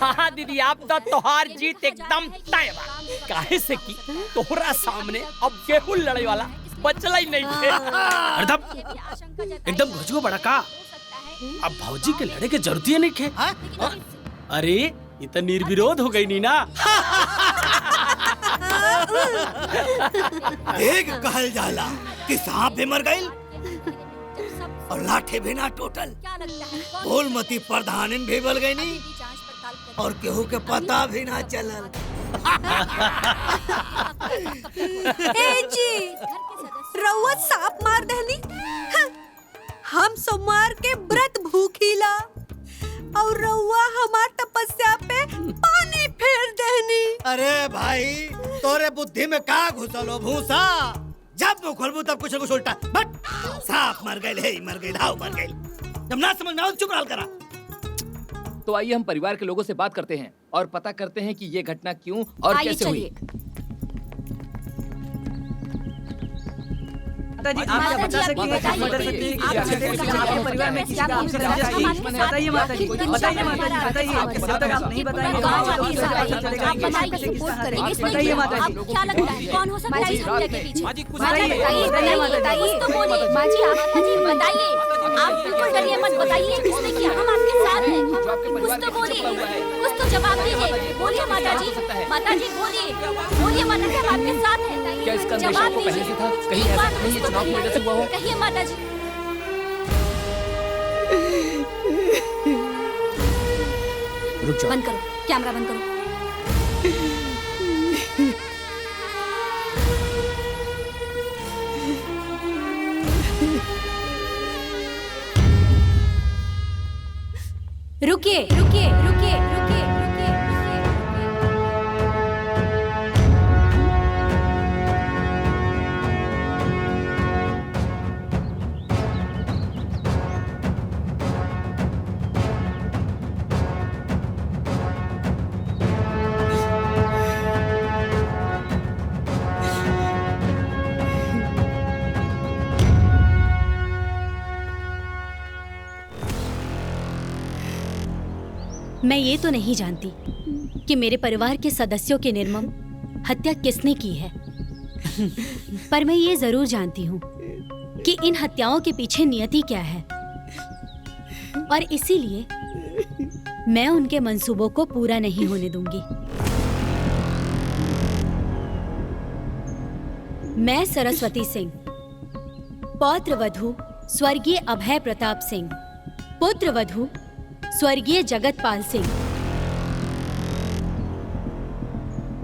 हाँ दीदी, आप तो तोहार जीत एकदम तय बा। काहे से कि तोहरा सामने अब केहू लड़े वाला बचला ही नहीं थे। एकदम घुसगो बड़ा का। अब भौजी के लड़े के जरूरत ही नहीं थे। अरे ये तो निर्विरोध हो गई नी ना। एक कहल जाला कि सांप भी मर गई और लाठी भी ना टूटल। फूलमती प्रधानिन भी बल गई नहीं और केहू के पता भी ना चलल। ए जी, रउआ सांप मार दहली। हम सोमवार के व्रत भूखीला और रउआ हमार तपस्या पे पानी फेर दहनी। अरे भाई, तोरे बुद्धि में का घुसल हो भूसा? जब मुँह खोलबू तब कुछ न कुछ उल्टा। बट सांप मर गए, हे मर गए, हाउ मर गए। जब ना समझ में आओ चुप रहल करा। तो आइए हम परिवार के लोगों से बात करते हैं और पता करते हैं कि ये घटना क्यों और कैसे हुई। जी, आप क्या बता सकती हैं कि मदर शक्ति आपके परिवार में किसी का आपसे रंजिश थी? बताइए माता जी, बताइए माता जी, बताइए। जब तक आप नहीं बताएंगे बताइए माता जी। क्या लगता है कौन हो सकता है इस हत्या के पीछे? बताइए माता जी। कुछ तो बोलिए माँ जी, आप बताइए। आप बिल्कुल डरिए मत, बताइए किसने किया। हम आपके साथ हैं। कुछ तो बोलिए, कुछ तो जवाब दीजिए। बोलिए माता जी, माता जी बोलिए, बोलिए माता जी, हम आपके साथ हैं। क्या इसका अंदेशा आपको पहले से था? कहीं ऐसा नहीं है चुनाव की वजह से हुआ हो? कहिए माता जी। रुक जाओ। बंद करो, कैमरा बंद करो। रुकिए रुकिए रुकिए रुकिए रुकिए। मैं ये तो नहीं जानती कि मेरे परिवार के सदस्यों की निर्मम हत्या किसने की है, पर मैं ये जरूर जानती हूँ कि इन हत्याओं के पीछे नियति क्या है, और इसीलिए मैं उनके मंसूबों को पूरा नहीं होने दूंगी। मैं सरस्वती सिंह, पौत्र वधू स्वर्गीय अभय प्रताप सिंह, पुत्र वधू स्वर्गीय जगतपाल सिंह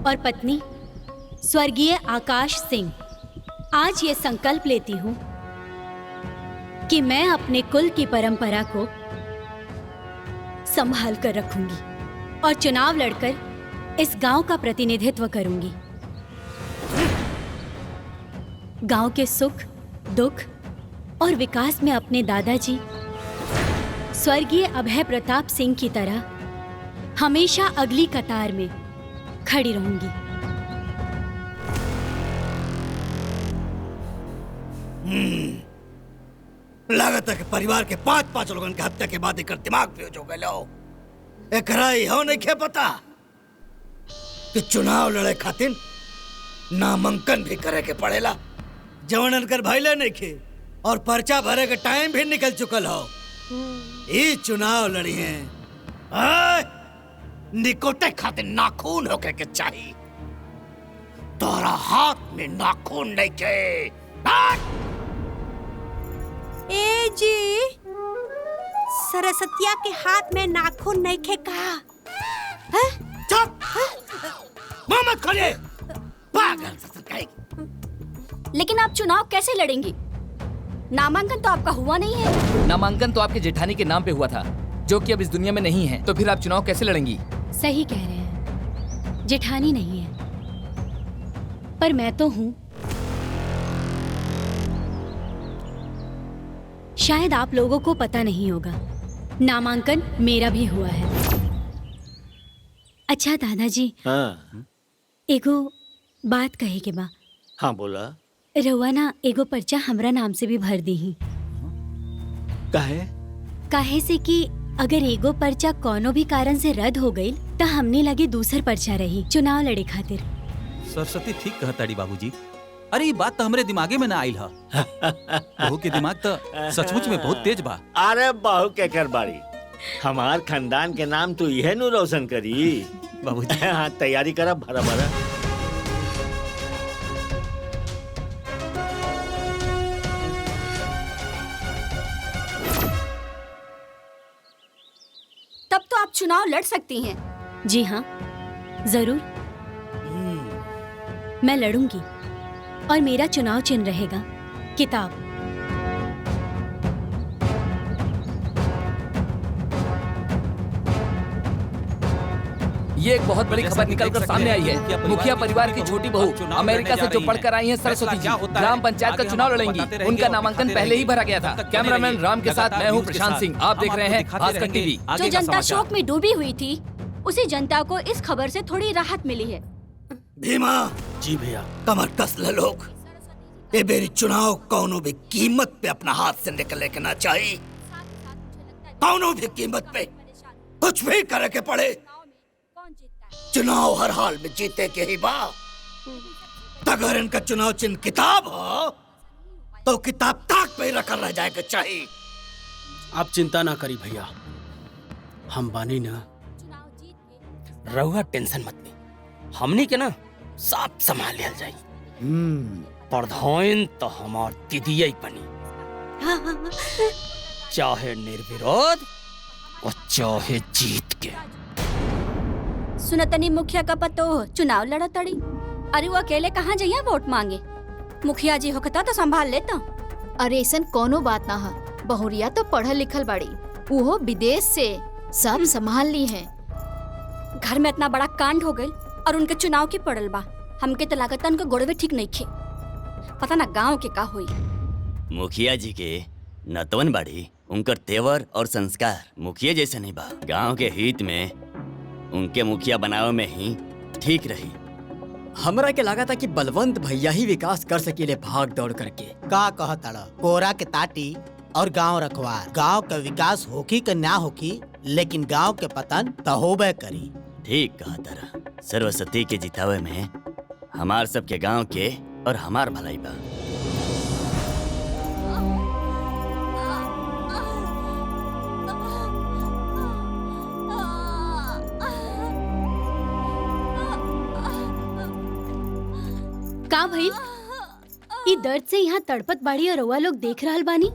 और पत्नी स्वर्गीय आकाश सिंह, आज ये संकल्प लेती हूँ कि मैं अपने कुल की परंपरा को संभाल कर रखूंगी और चुनाव लड़कर इस गांव का प्रतिनिधित्व करूंगी। गांव के सुख, दुख और विकास में अपने दादाजी स्वर्गीय अभय प्रताप सिंह की तरह हमेशा अगली कतार में खड़ी रहूंगी। लागत है कि परिवार के 5 लोगन के हत्या के बाद एकर दिमाग फ्यूज हो गए। एकरा इहो नहीं खे पता कि चुनाव लड़े खातिर नामांकन भी करे के पड़ेला। जवन अनकर भइले नइखे और पर्चा भरे के टाइम भी निकल चुकल हो। ये चुनाव लड़ी हैं। निकोटे खातिर नाखून होके के चाहिए। तोरा हाथ में नाखून नहीं के। ए जी, सरस्वतिया के हाथ में नाखून नहीं खे का? चुप! मुंह मत खोलिए। पागल ससुर। लेकिन आप चुनाव कैसे लड़ेंगी? नामांकन तो आपका हुआ नहीं है। नामांकन तो आपके जेठानी के नाम पे हुआ था, जो कि अब इस दुनिया में नहीं है। तो फिर आप चुनाव कैसे लड़ेंगी? सही कह रहे हैं, जेठानी नहीं है, पर मैं तो हूं। शायद आप लोगों को पता नहीं होगा, नामांकन मेरा भी हुआ है। अच्छा दादाजी, हाँ एगो बात कहे के बा। हाँ बोला। रउआ ना एगो पर्चा हमरा नाम से भी भर दी ही। काहे से कि अगर एगो पर्चा कोनो भी कारण से रद्द हो गई तो हमने लगे दूसर पर्चा रही चुनाव लड़े खातिर। सरस्वती ठीक कहताड़ी बाबूजी। अरे ये बात तो हमरे दिमागे में ना आइल हा। बहू के दिमाग तो सचमुच में बहुत तेज बा। अरे बहू के कर बाड़ी, हमार खानदान के नाम तो यह नु रोशन करी। बाबूजी हाँ तैयारी करा भरा भरा। तब तो आप चुनाव लड़ सकती हैं। जी हाँ, जरूर मैं लड़ूंगी और मेरा चुनाव चिन्ह रहेगा किताब। ये एक बहुत बड़ी खबर निकलकर सामने आई है। मुखिया परिवार की छोटी बहू अमेरिका से जो पढ़कर आई हैं सरस्वती जी, ग्राम पंचायत का चुनाव लड़ेंगी। उनका नामांकन पहले ही भरा गया था। कैमरामैन राम के साथ मैं हूँ प्रशांत सिंह। आप देख रहे हैं भास्कर टीवी। जो जनता शोक में डूबी हुई थी, उसी जनता को इस खबर से थोड़ी राहत मिली है। भीमा जी भैया। कमर कस ले लोग। ये मेरी चुनाव कौनो भी कीमत पे अपना हाथ से निकले के ना चाहिए। कौनो भी कीमत पे कुछ भी करे के पड़े, चुनाव हर हाल में जीते के ही बा। अगर इनका चुनाव चिन्ह किताब हो तो किताब ताक पे रखा रह जाएगा चाहिए। आप चिंता ना करी भैया, हम बानी ना। रहुआ टेंशन मत ली, हमनी के ना साफ संभाल लिया जाई। प्रधान तो हमार दीदी ही बनी, चाहे निर्विरोध और चाहे जीत के। सुनतनी मुखिया का पतो चुनाव लड़ा तड़ी। अरे वो अकेले कहाँ जाइए वोट मांगे? मुखिया जी होकता तो संभाल लेता। अरे ऐसन कोनो बात ना है, बहुरिया तो पढ़ल लिखल बाड़ी, वो विदेश से सब संभाल ली है। घर में इतना बड़ा कांड हो गई और उनके चुनाव की पड़ल बा। हमके तो लागत उनका गोड़वे ठीक नहीं खे। पता ना गांव के का हुई। मुखिया जी के नतवन बाड़ी, उनकर तेवर और संस्कार मुखिया जैसे नहीं बा। गांव के हित में उनके मुखिया बनावे में ही ठीक रही। हमरा के लगा था कि बलवंत भैया ही विकास कर सकेले भाग दौड़ करके। का कहता कोरा के ताटी और गांव रखवार। गांव का विकास होकी का ना होकी, लेकिन गांव के पतन तो होबे करी। ठीक कहा तारा। सरस्वती के जितावे में हमार सबके गांव के और हमार भलाई बा। का भई? ई दर्द से यहाँ तड़पत बाड़ी और रउआ लोग देख रहल बानी।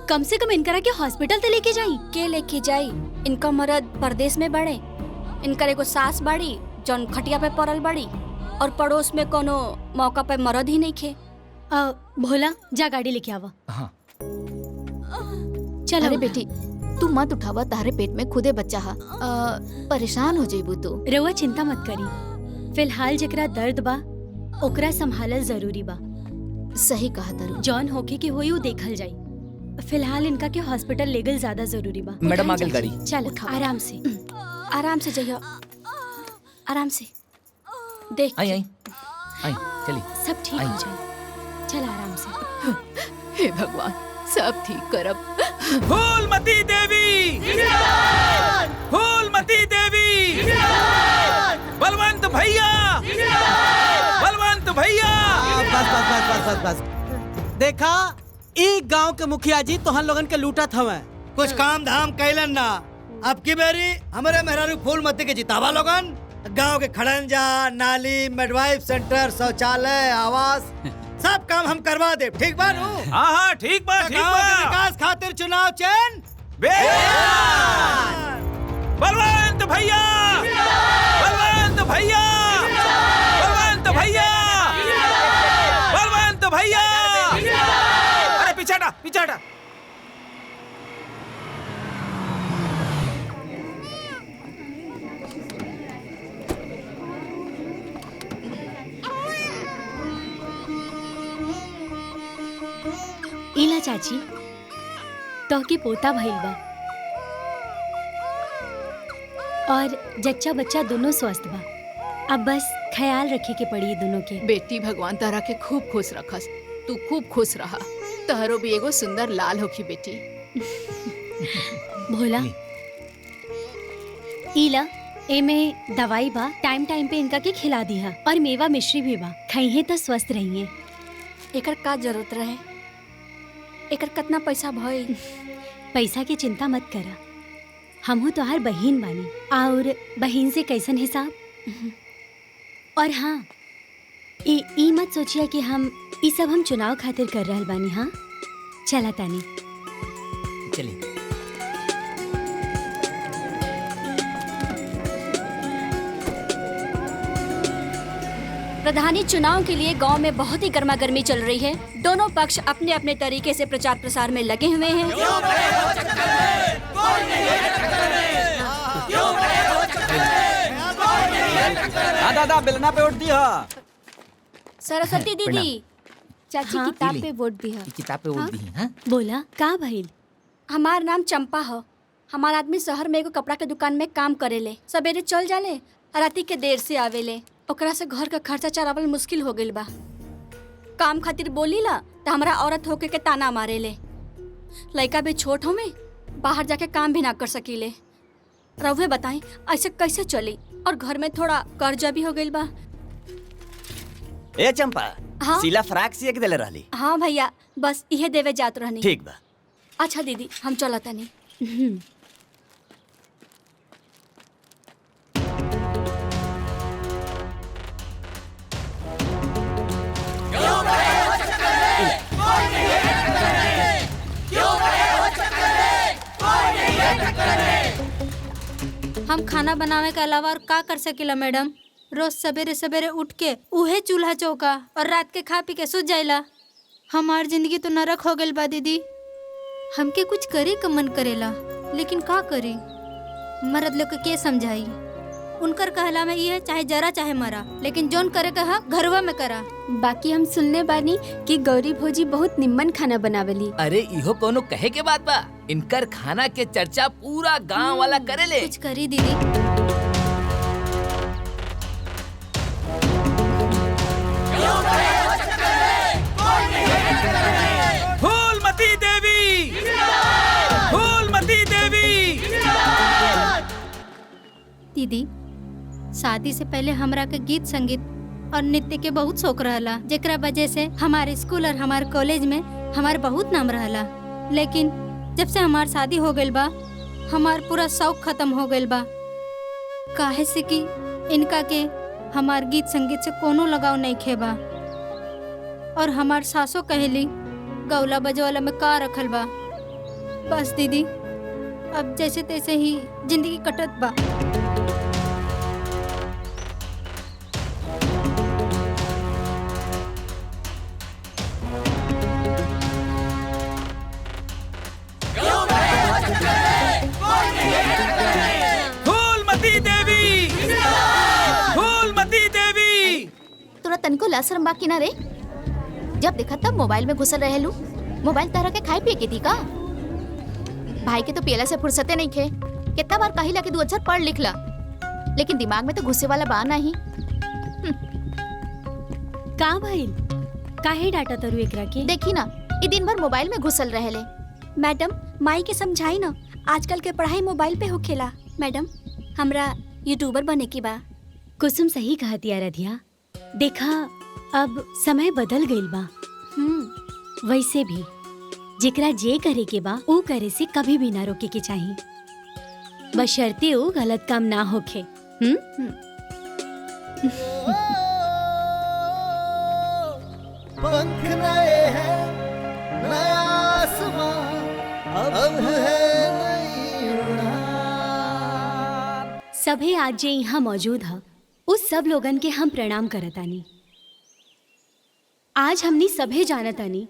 कम से कम इनकरा के हॉस्पिटल ते लेके जाई। के लेके जाई? इनका मर्द परदेश में बड़े। इनकर एगो सास बाड़ी जौन खटिया पे पड़ल बाड़ी, और पड़ोस में कोनो मौका पे मर्द ही नहीं खे। भोला जा गाड़ी लेके आवा। हाँ। चल। अरे बेटी तू मत उठावा, तारे पेट में खुदे बच्चा हा। परेशान हो जाइबू तू। रउआ चिंता मत करी, फिलहाल जेकरा दर्द बा ओकरा संभालल जरूरी बा। सही कहा तारू। जॉन होके के होई उ देखल जाई। फिलहाल इनका के हॉस्पिटल ले गल ज्यादा जरूरी बा। मैडम आगे गाड़ी। चल आराम से, आराम से जाइए, आराम से। देख आई आई आई चली। सब ठीक हो जाए। चल आराम से। हे भगवान सब ठीक करब। फूलमती देवी जिंदाबाद! फूलमती देवी जिंदाबाद! बलवंत भैया जिंदाबाद! बलवंत भैया। बस बस बस बस बस बस देखा ई गांव के मुखिया जी तोहन लोगन के लूटत हवे। कुछ काम धाम कैलन ना। अब की बेरी हमारे मेहरारू फूलमती के जितावा लोगन। गांव के खड़ंजा, नाली, मिडवाइफ सेंटर, शौचालय, आवास सब काम हम करवा दे। ठीक बा नू? हाँ ठीक बा ठीक गांव बा। के विकास खातिर चुनाव चैन बलवंत भैया, बलवंत भैया, बलवंत भैया, बलवंत भैया। अरे पीछे हटा, पीछे हटा। इला चाची तो के पोता भइल बा और जच्चा बच्चा दोनों स्वस्थ बा। अब बस ख्याल रखे के पड़ी दोनों के। बेटी भगवान तारा के खूब खुश रखस। तू खूब खुश रहा। तहरो भी एगो सुंदर लाल होखी बेटी। भोला इला एमे दवाई बा, टाइम टाइम पे इनका के खिला दिया और मेवा मिश्री भी बा। खाइए तो स्वस्थ रहिए। एकर का जरूरत रहे? एकर कितना पैसा भइल? पैसा की चिंता मत करा, हमहू तोहार बहिन बानी और बहिन से कैसन हिसाब। और हाँ, ई मत सोचिए कि हम ई सब हम चुनाव खातिर कर रहल बानी। हाँ चला तानी चलिए। प्रधानी चुनाव के लिए गांव में बहुत ही गर्मागर्मी चल रही है। दोनों पक्ष अपने अपने तरीके से प्रचार प्रसार में लगे हुए हैं। दादा बेलना पे वोट दिया। सरस्वती दीदी, चाची हाँ? किताब पे वोट दी है। किताब पे वोट दी है। बोला का भइल? हमार नाम चंपा हो। हमार आदमी शहर में एगो कपड़ा के दुकान में काम करेले। सवेरे चल जाले, राती के देर से आवेले। ओकरा से घर का खर्चा चलावल मुश्किल हो गइल बा। काम खातिर बोलीला त हमरा औरत होके के ताना मारेले। लड़का भी छोट हो में, बाहर जाके काम भी ना कर सकीले। रहुए बताई ऐसे कैसे चली? और घर में थोड़ा कर्जा भी हो गइल बा। ए चंपा, हाँ? सिला फ्राक सिए के देले रहली। हाँ भैया, बस इहे देवे जात रहनी। ठीक बा। अच्छा दीदी, हम चलतानी। हम खाना बनावे के अलावा और का कर सकीला मैडम? रोज सवेरे सवेरे उठ के उहे चूल्हा चौका और रात के खा पी के सुत जाइला। हमार जिंदगी तो नरक हो गइल बा दीदी। हमके कुछ करे का मन करेला, लेकिन का करी? मर्द लोग के समझाई? उनकर कहला में ये चाहे जरा चाहे मरा, लेकिन जोन करे कहा घरवा में करा। बाकी हम सुनने बानी कि गौरी भौजी बहुत निम्मन खाना बनावेली। अरे इहो कोनो कहे के बात बा। इनकर खाना के चर्चा पूरा गांव वाला करेले। कुछ करी दीदी। फूलमती देवी, फूलमती देवी। दीदी, शादी से पहले हमरा के गीत संगीत और नृत्य के बहुत शौक रहला, जेकरा वजह से हमारे स्कूल और हमारे कॉलेज में हमारे बहुत नाम रहला। लेकिन जब से हमार शादी हो गइल बा, हमार पूरा शौक खत्म हो गइल बा। काहे से कि इनका के हमार गीत संगीत से कोनो लगाव नहीं खेबा। और हमार सासो कहली गौला बजवाला में का रखल बा। बस दीदी, अब जैसे तैसे ही जिंदगी कटत बा। फूलमती देवी, फूलमती देवी। तोरा तनिको लाशरम बाकी ना रे? जब देखा तब मोबाइल में घुसल रहेलू। मोबाइल तरह के खाए पिए के थी का? भाई के तो पियला से फुर्सते नहीं खे। कितना बार कहिला कि 2 अक्षर पढ़ लिख ला, लेकिन दिमाग में तो घुसे वाला बा नहीं। का भइल? काहे डाटा तरु एकरा के? देखी ना, ई दिन भर मोबाइल में घुसल रहेले। मैडम, माई के समझाई ना, आजकल के पढ़ाई मोबाइल पे होखेला। मैडम, हमरा यूट्यूबर बने की बा। कुसुम सही कहती है रधिया। देखा, अब समय बदल गइल बा। वैसे भी जेकरा जे करे के बा वो करे से कभी भी ना रोके के चाहिए, बशर्ते वो गलत काम ना होखे। पंख नए हैं, नया आसमां, अब है नई उड़ान। सभे आज जे यहाँ मौजूद है उस सब लोगन के हम प्रणाम करतानी। आज हमनी सभे जानतानी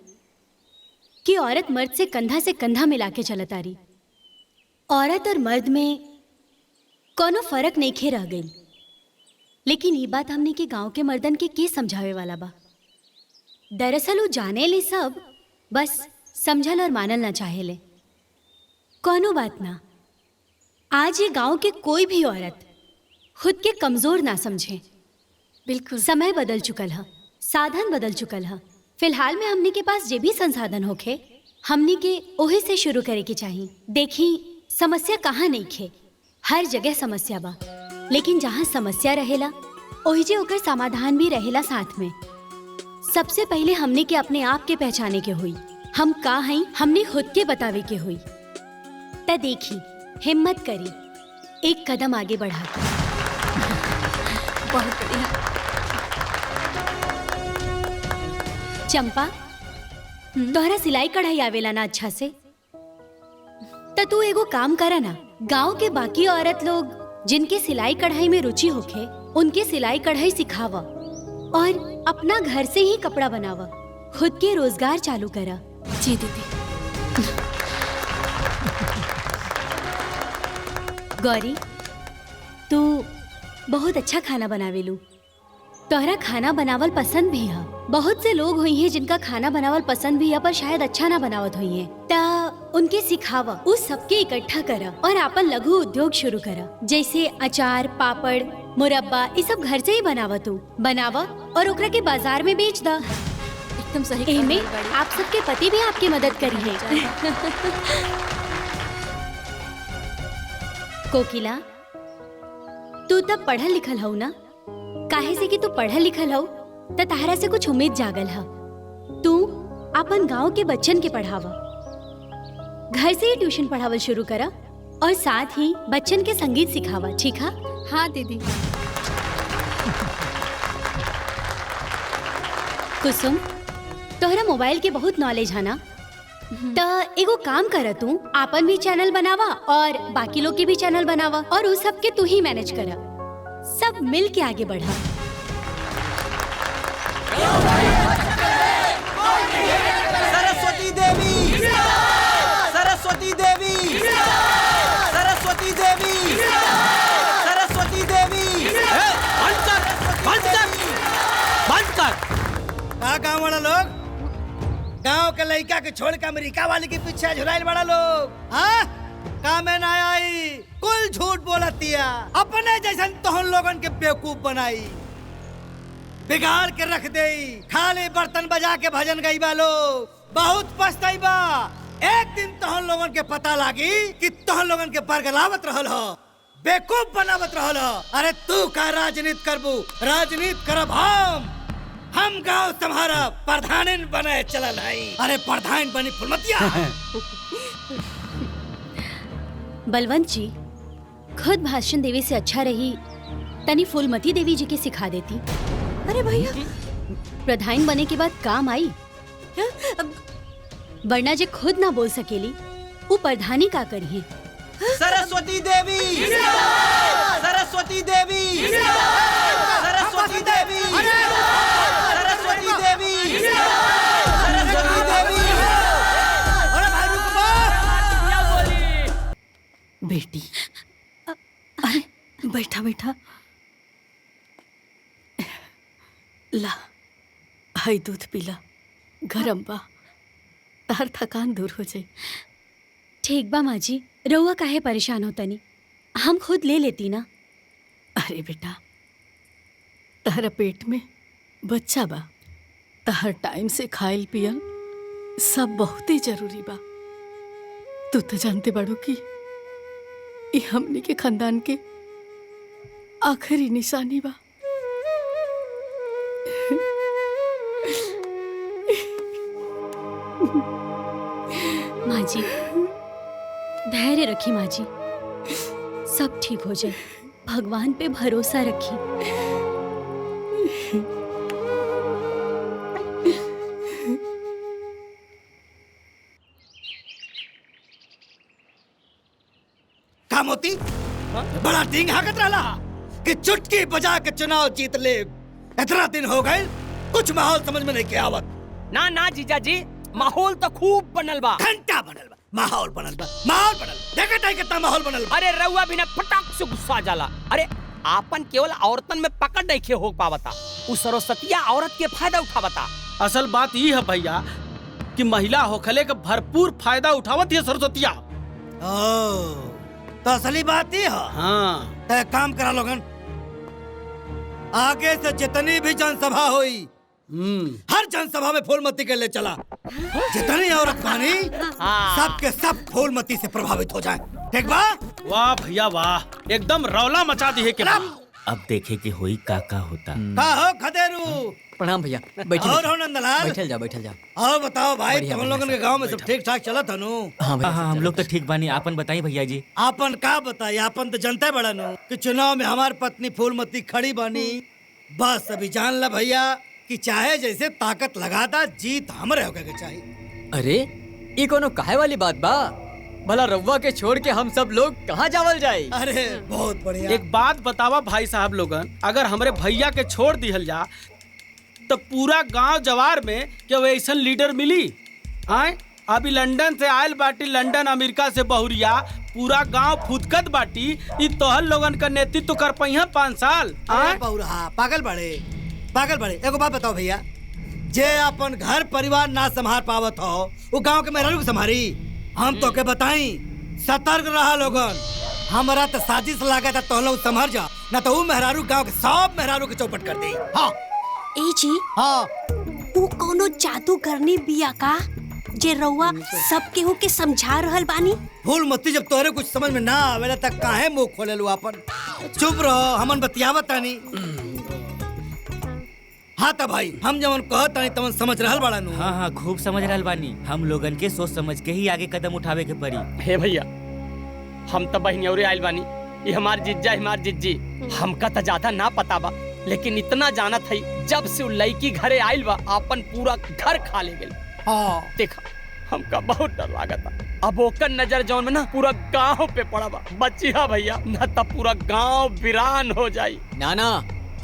कि औरत मर्द से कंधा मिला के चलतारी। औरत और मर्द में कोनो फर्क नहीं खे रह गई, लेकिन ये बात हमने के गांव के मर्दन के समझावे वाला बा। दरअसल वो जाने ले सब, बस समझल और मानल ना चाहेले। कोनो बात ना, आज ये गांव के कोई भी औरत खुद के कमजोर ना समझे। बिल्कुल समय बदल चुकल है, साधन बदल चुकल है। फिलहाल में हमने के पास जे भी संसाधन होखे हमने के ओही से शुरू करे के चाहिए। देखी समस्या कहाँ नहीं खे, हर जगह समस्या बा, लेकिन जहाँ समस्या रहेला ओही जे ओकर समाधान भी रहेला साथ में। सबसे पहले हमने के अपने आप के पहचाने के हुई, हम का हई हमने खुद के बतावे के हुई। त देखी हिम्मत करी, एक कदम आगे बढ़ा। बहुत बढ़िया। चंपा, तोहरा सिलाई कढ़ाई आवेला ना अच्छा से? त तू एगो काम करा ना, गांव के बाकी औरत लोग जिनके सिलाई कढ़ाई में रुचि होखे उनके सिलाई कढ़ाई सिखावा और अपना घर से ही कपड़ा बनावा, खुद के रोजगार चालू करा। जी दीदी। गौरी, तू बहुत अच्छा खाना बनावेलू। तोहरा खाना बनावल पसंद भी है। बहुत से लोग हुई हैं जिनका खाना बनावल पसंद भी है पर शायद अच्छा ना बनावत हुई हैं। ता उनके सिखावा, उस सबके इकट्ठा करा और अपन लघु उद्योग शुरू करा। जैसे अचार, पापड़, मुरब्बा, ये सब घर से ही बनावा। तू बनावा और ओकरा के बाजार में बेच दा। एकदम सही। एमे आप सबके पति भी आपकी मदद करी है। कोकिला, तू तब पढ़ल लिखल हऊ ना? काहे से कि तू पढ़ल लिखल हऊ त तहरा से कुछ उम्मीद जागल है। तू अपन गांव के बच्चन के पढ़ावा, घर से ही ट्यूशन पढ़ावल शुरू करा और साथ ही बच्चन के संगीत सिखावा। ठीक है? हाँ दीदी। कुसुम, तोहरा मोबाइल के बहुत नॉलेज है ना? त एगो काम कर, तू आपन भी चैनल बनावा और बाकी लोग के भी चैनल बनावा और उस सब के तू ही मैनेज करा। सब मिल के आगे बढ़ा। सरस्वती देवी, सरस्वती देवी, सरस्वती देवी, सरस्वती देवी। बंद कर, बंद कर, बंद कर। का गाँव वाला लोग, गाँव के लड़का के छोड़ के अमेरिका वाले के पीछे झुराइल बड़ा लोग, हाँ? का में ना आई, कुल झूठ बोलतिया, अपने जैसन तोहन लोगन के बेवकूफ बनाई, बिगाड़ के रख दे। खाली बर्तन बजा के भजन गईबा लोग, बहुत पछताईबा। एक दिन तोहन लोगन के पता लागी कि तोहन लोगन के बरगलावत रहल हो, बेवकूफ बनावत रहल हो। अरे तू का राजनीति करबू? राजनीति करब हम गांव तुम्हारा प्रधान बने चलल है। अरे प्रधान बनी फुलमतिया। बलवंत जी, खुद भाषण देवी से अच्छा रही तनी फूलमती देवी जी के सिखा देती। अरे भैया, प्रधान बने के बाद काम आई, वरना जे खुद ना बोल सकेली वो प्रधानी का करिए। सरस्वती देवी, सरस्वती देवी, सरस्वती देवी, सरस्वती देवी, सरस्वती देवी। बेटी, अरे बैठा बैठा, ला हाई दूध पीला, गरम बा, तार थकान दूर हो जाए। ठीक बा माँ जी, रउआ काहे परेशान होता नहीं, हम खुद ले लेती ना। अरे बेटा, तहरा पेट में बच्चा बा, तहर टाइम से खाइल पियल सब बहुत ही जरूरी बा। तू तो जानते बाड़ू कि ये हमनी के खानदान के आखिरी निशानी बा। धैर्य रखी माँ जी, सब ठीक हो जाए। भगवान पे भरोसा रखी। का मोती बड़ा डिंग हाकत रहा कि चुटकी बजा के चुनाव जीत ले। इतना दिन हो गए, कुछ माहौल समझ में नहीं के आवत। ना ना जीजा जी, माहौल तो खूब बनल बा। घंटा बनल बा, माहौल बनल बा, माहौल बनल। देखत है कितना माहौल बनल बा। अरे रउआ भी ना फटाक से गुस्सा जाला। अरे आपन केवल औरतन में पकड़ नहीं खे हो पावता, उस सरस्वतिया औरत के फायदा उठावता। असल बात ये है भैया कि महिला होखले का भरपूर फायदा उठावत है सरस्वतिया। तो असली बात ही है। हाँ। तो एक काम करा लोगन, आगे से जितनी भी जनसभा हुई, हर जनसभा में फूलमती के ले चला। जितनी औरत बानी सब के सब फूलमती से प्रभावित हो जाए। ठीक बा? वाह भैया वाह, एकदम रौला मचा दी है के। अब देखे कि होई का होता। का हो खदेरू? प्रणाम भैया। बैठिए। और हो नंदलाल? बैठल जा बैठल जा। और बताओ भाई, बढ़िया, तुम लोगन के गांव में सब ठीक ठाक चलत हनु? हाँ हम लोग तो ठीक बानी। आपन बताई भैया जी। आपन का बताई, आपन तो जनता बड़ा नु कि चुनाव में हमार पत्नी फूलमती खड़ी बानी। बस अभी जान ला भैया कि चाहे जैसे ताकत लगाता, जीत हमरे होके के चाहिए। अरे ये कोनो काहे वाली बात बा? भला रउआ के छोड़ के हम सब लोग कहाँ जावल जाए? अरे बहुत बढ़िया। एक बात बतावा भाई साहब लोगन, अगर हमरे भैया के छोड़ दिहल जा तो पूरा गांव जवार में क्या वैसन लीडर मिली? आए अभी लंदन से आयल बाटी, लंदन अमेरिका से बहुरिया, पूरा गांव फुदकत बाटी। ई तोहर लोगन का नेतृत्व कर पहिया 5 साल। पागल बड़े, पागल बड़े। एगो बात बताओ भैया, जे अपन घर परिवार ना संभाल पावत हो, वो गांव के मेहरारू के संभारी? हम तो के बताई, सतर्क रहा लोगन। हमारा तो साजिश लागत है, तो लोग संभर जा, ना तो वो मेहरारू गांव के सब मेहरारू के चौपट कर दे। हाँ ए जी, हाँ वो कोनो जादू करनी बिया का जे रउआ सब केहू के समझा रहल बानी? फूलमती, जब तोहरे कुछ समझ में ना आवेला तक काहे मुंह खोले लू आपन? चुप रहो, हमन बतियावत तानी। हाँ तो भाई, हम जवन कहत तानी तवन समझ रहल बाड़ा नु? हाँ खूब समझ रहल बानी। हम लोगन के सोच समझ के ही आगे कदम उठावे के पड़ी। हे भैया, हम तो बहनियौरे आइल बानी। ये हमार जिज्जा, हमार जिज्जी। हमका तो ज्यादा ना पता बा, लेकिन इतना जानत है, जब से लड़की घरे आइल बा अपन पूरा घर खा ले गेल। देखा, हमका बहुत डर लागता। अब ओकर नजर जौन में ना पूरा गांव पे पड़ा बा। बचिया भैया, ना तो पूरा गांव वीरान हो जाई। ना ना,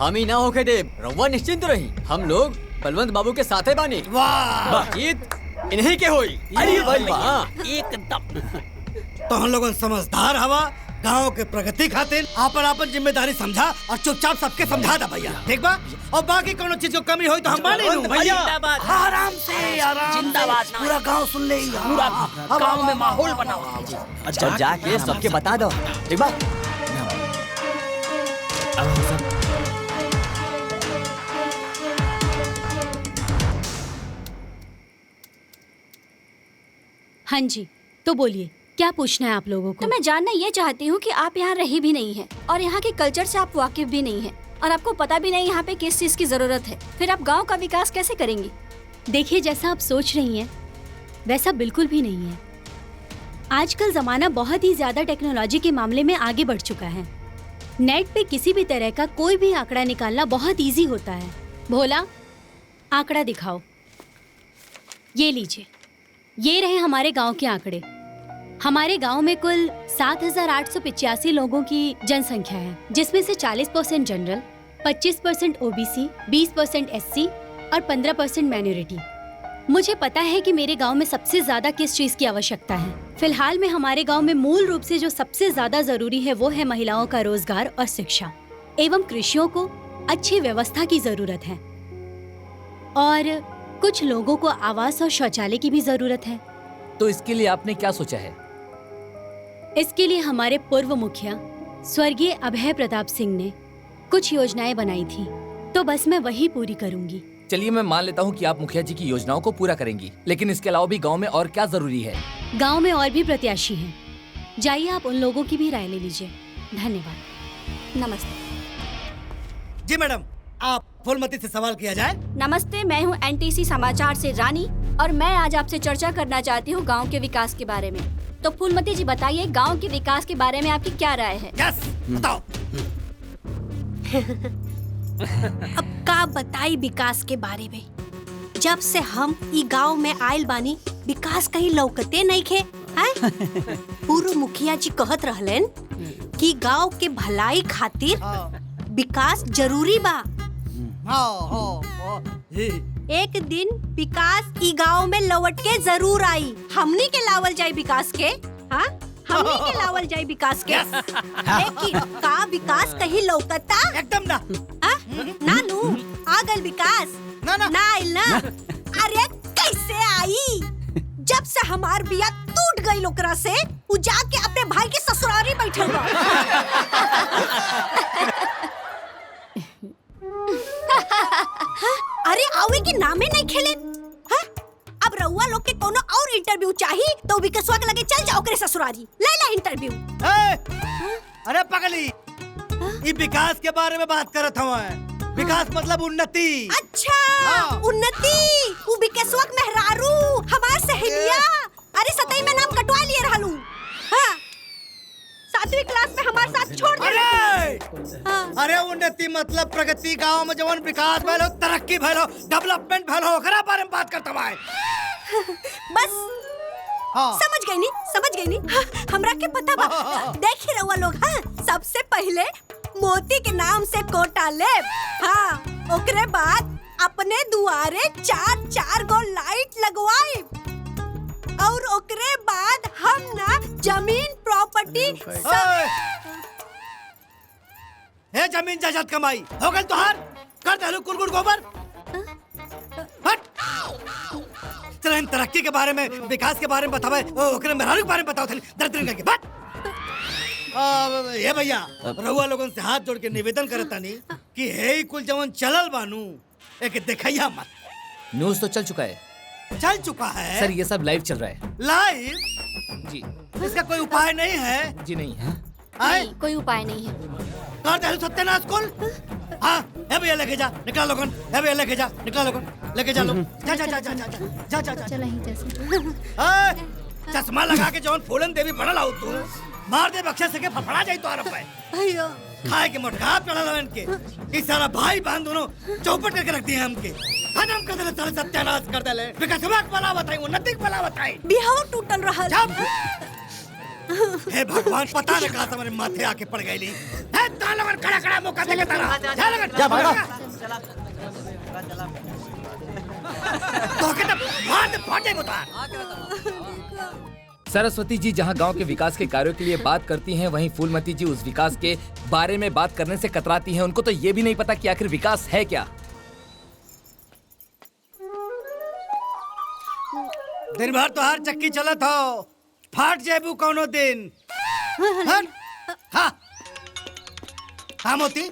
हम ही ना होके देव। रउआ निश्चिंत रही, हम लोग बलवंत बाबू के साथे बानी। वाह, जीत इन्हीं के होई। अरे एकदम। तो हम लोगन समझदार हवा, गांव के प्रगति खातिर आपन जिम्मेदारी समझा और चुपचाप सबके समझा दा भैया। ठीक बा? और बाकी कोनो चीज को कमी होई तो हम माने लूं भैया। आराम से, आराम से। जिंदाबाद। पूरा गांव सुन ले, पूरा गांव में माहौल बनाओ। अच्छा, जाके सबके बता दो। ठीक बा? हाँ जी, तो बोलिए, क्या पूछना है आप लोगों को? तो मैं जानना ये चाहती हूँ कि आप यहाँ रही भी नहीं हैं और यहाँ के कल्चर से आप वाकिफ भी नहीं हैं और आपको पता भी नहीं यहाँ पे किस चीज की जरूरत है। फिर आप गांव का विकास कैसे करेंगी? देखिए, जैसा आप सोच रही हैं वैसा बिल्कुल भी नहीं है। आजकल जमाना बहुत ही ज्यादा टेक्नोलॉजी के मामले में आगे बढ़ चुका है। नेट पे किसी भी तरह का कोई भी आंकड़ा निकालना बहुत इजी होता है। भोला, आंकड़ा दिखाओ। ये लीजिए, ये रहे हमारे गांव के आंकड़े। हमारे गांव में कुल 7,885 लोगों की जनसंख्या है, जिसमें से 40% जनरल, 25% ओबीसी, 20% एससी और 15% माइनॉरिटी। मुझे पता है कि मेरे गांव में सबसे ज्यादा किस चीज की आवश्यकता है। फिलहाल में हमारे गांव में मूल रूप से जो सबसे ज्यादा जरूरी है वो है महिलाओं का रोजगार और शिक्षा, एवं कृषियों को अच्छी व्यवस्था की जरूरत है और कुछ लोगों को आवास और शौचालय की भी जरूरत है। तो इसके लिए आपने क्या सोचा है? इसके लिए हमारे पूर्व मुखिया स्वर्गीय अभय प्रताप सिंह ने कुछ योजनाएं बनाई थी, तो बस मैं वही पूरी करूंगी। चलिए, मैं मान लेता हूँ कि आप मुखिया जी की योजनाओं को पूरा करेंगी, लेकिन इसके अलावा भी गांव में और क्या जरूरी है? गांव में और भी प्रत्याशी हैं। जाइए, आप उन लोगों की भी राय ले लीजिए। धन्यवाद। नमस्ते। जी मैडम, आप फूलमती से सवाल किया जाए। नमस्ते, मैं हूँ एनटीसी समाचार से रानी और मैं आज आपसे चर्चा करना चाहती हूँ गांव के विकास के बारे में। तो फूलमती जी बताइए गांव के विकास के बारे में आपकी क्या राय है? यस, बताओ। अब का बताई विकास के बारे में। जब से हम ई गांव में आयल बानी विकास कहीं लौकते नहीं खे। पूर्व मुखिया जी कहत रहलन कि गांव के भलाई खातिर विकास जरूरी बा। एक दिन विकास ई गांव में लौट के जरूर आई। हमनी के लावल जाए विकास के। हाँ, हमनी के लावल जाए विकास के। लेकिन का विकास कहीं लौकता? एकदम ना। नानू आ गल विकास। ना आइल ना। अरे कैसे आई? जब से हमार बिया टूट गई ओकरा से, उ जाके अपने भाई के ससुरारी बैठल बा। अरे आवे के नामे नहीं खेले। अब रउआ लोग के कोनो और इंटरव्यू चाहिए तो विकासवा के लगे चल जाओ ओकरे ससुरारी। ले ला इंटरव्यू। अरे पगली, ये विकास के बारे में बात करत हूँ। विकास मतलब उन्नति। अच्छा, उन्नति। उ विकासवा के मेहरारू हमार सहेलिया। अरे सतई में नाम कटवा लिए रहलू। हाँ, 7वीं क्लास में हमारे साथ छोड़ दे। अरे उन्नति मतलब प्रगति। गांव में जवन विकास भइल हो, तरक्की भइल हो, डेवलपमेंट भइल हो, ओकरा बारे में बात करत हूँ। बस समझ गई नी, समझ गई नी। हमरा के पता बा। देखी रहुआ लोग। हाँ, सबसे पहले मोती के नाम से कोटा लेब। हाँ, ओकरे बाद अपने दुआरे 4-4 गो लाइट लगवाई। और ओकरे बाद हम ना जमीन प्रॉपर्टी हे जमीन जायदाद कमाई हो गल तोहार। कर दहलू कुलगुड़ गोबर। हट। तरक्की के बारे में, विकास के बारे में बतावे, ओकरे मेहरारू के बारे में बताओ। दरदरिंग करके बट। ये भैया, रहुआ लोगन से हाथ जोड़ के निवेदन करतानी कि हे कुल जवन चलल बानू एक देखैया मत। न्यूज़ तो चल चुका है। चल चुका है सर, ये सब लाइव चल रहा है। लाइव? जी। इसका कोई उपाय नहीं है? जी नहीं है। नहीं, कोई उपाय नहीं है। कर दहलू सत्यानाश कुल। हाँ, हे भैया लेके जा, निकला लोगन। हे भैया लेके जा, निकला लोगन। लेके जा लोग। जा जा जा जा जा जा जा जा। चला ही जैसे। चश्मा लगा के जवन फूलन देवी बनल आउ तू, मार दे बक्से से के फफड़ा जाई तो आरप पे। अयो खाए के मोटका चढ़ल हवन के। ई सारा भाई बहन दोनों चौपट करके रख दिए हमके। खत्म कर देले, सारे सत्यानाश कर देले। विकासवा के भला बताई, उन्नति के भला बताई। बिहाव टूटल रहल। हे भगवान, पता न कहां से मेरे माथे आके पड़ गईली। हे तालवन खड़ा खड़ा मौका देके तारा। जा लगन। जा भागा। तो के तब मार दे फाटे मुतार। सरस्वती जी जहां गांव के विकास के कार्यों के लिए बात करती हैं, वहीं फूलमती जी उस विकास के बारे में बात करने से कतराती हैं। उनको तो ये भी नहीं पता कि आखिर विकास है क्या। दिन भर तो हर चक्की चलत हो, फाट जेबू कौनो दिन। हाँ मोती,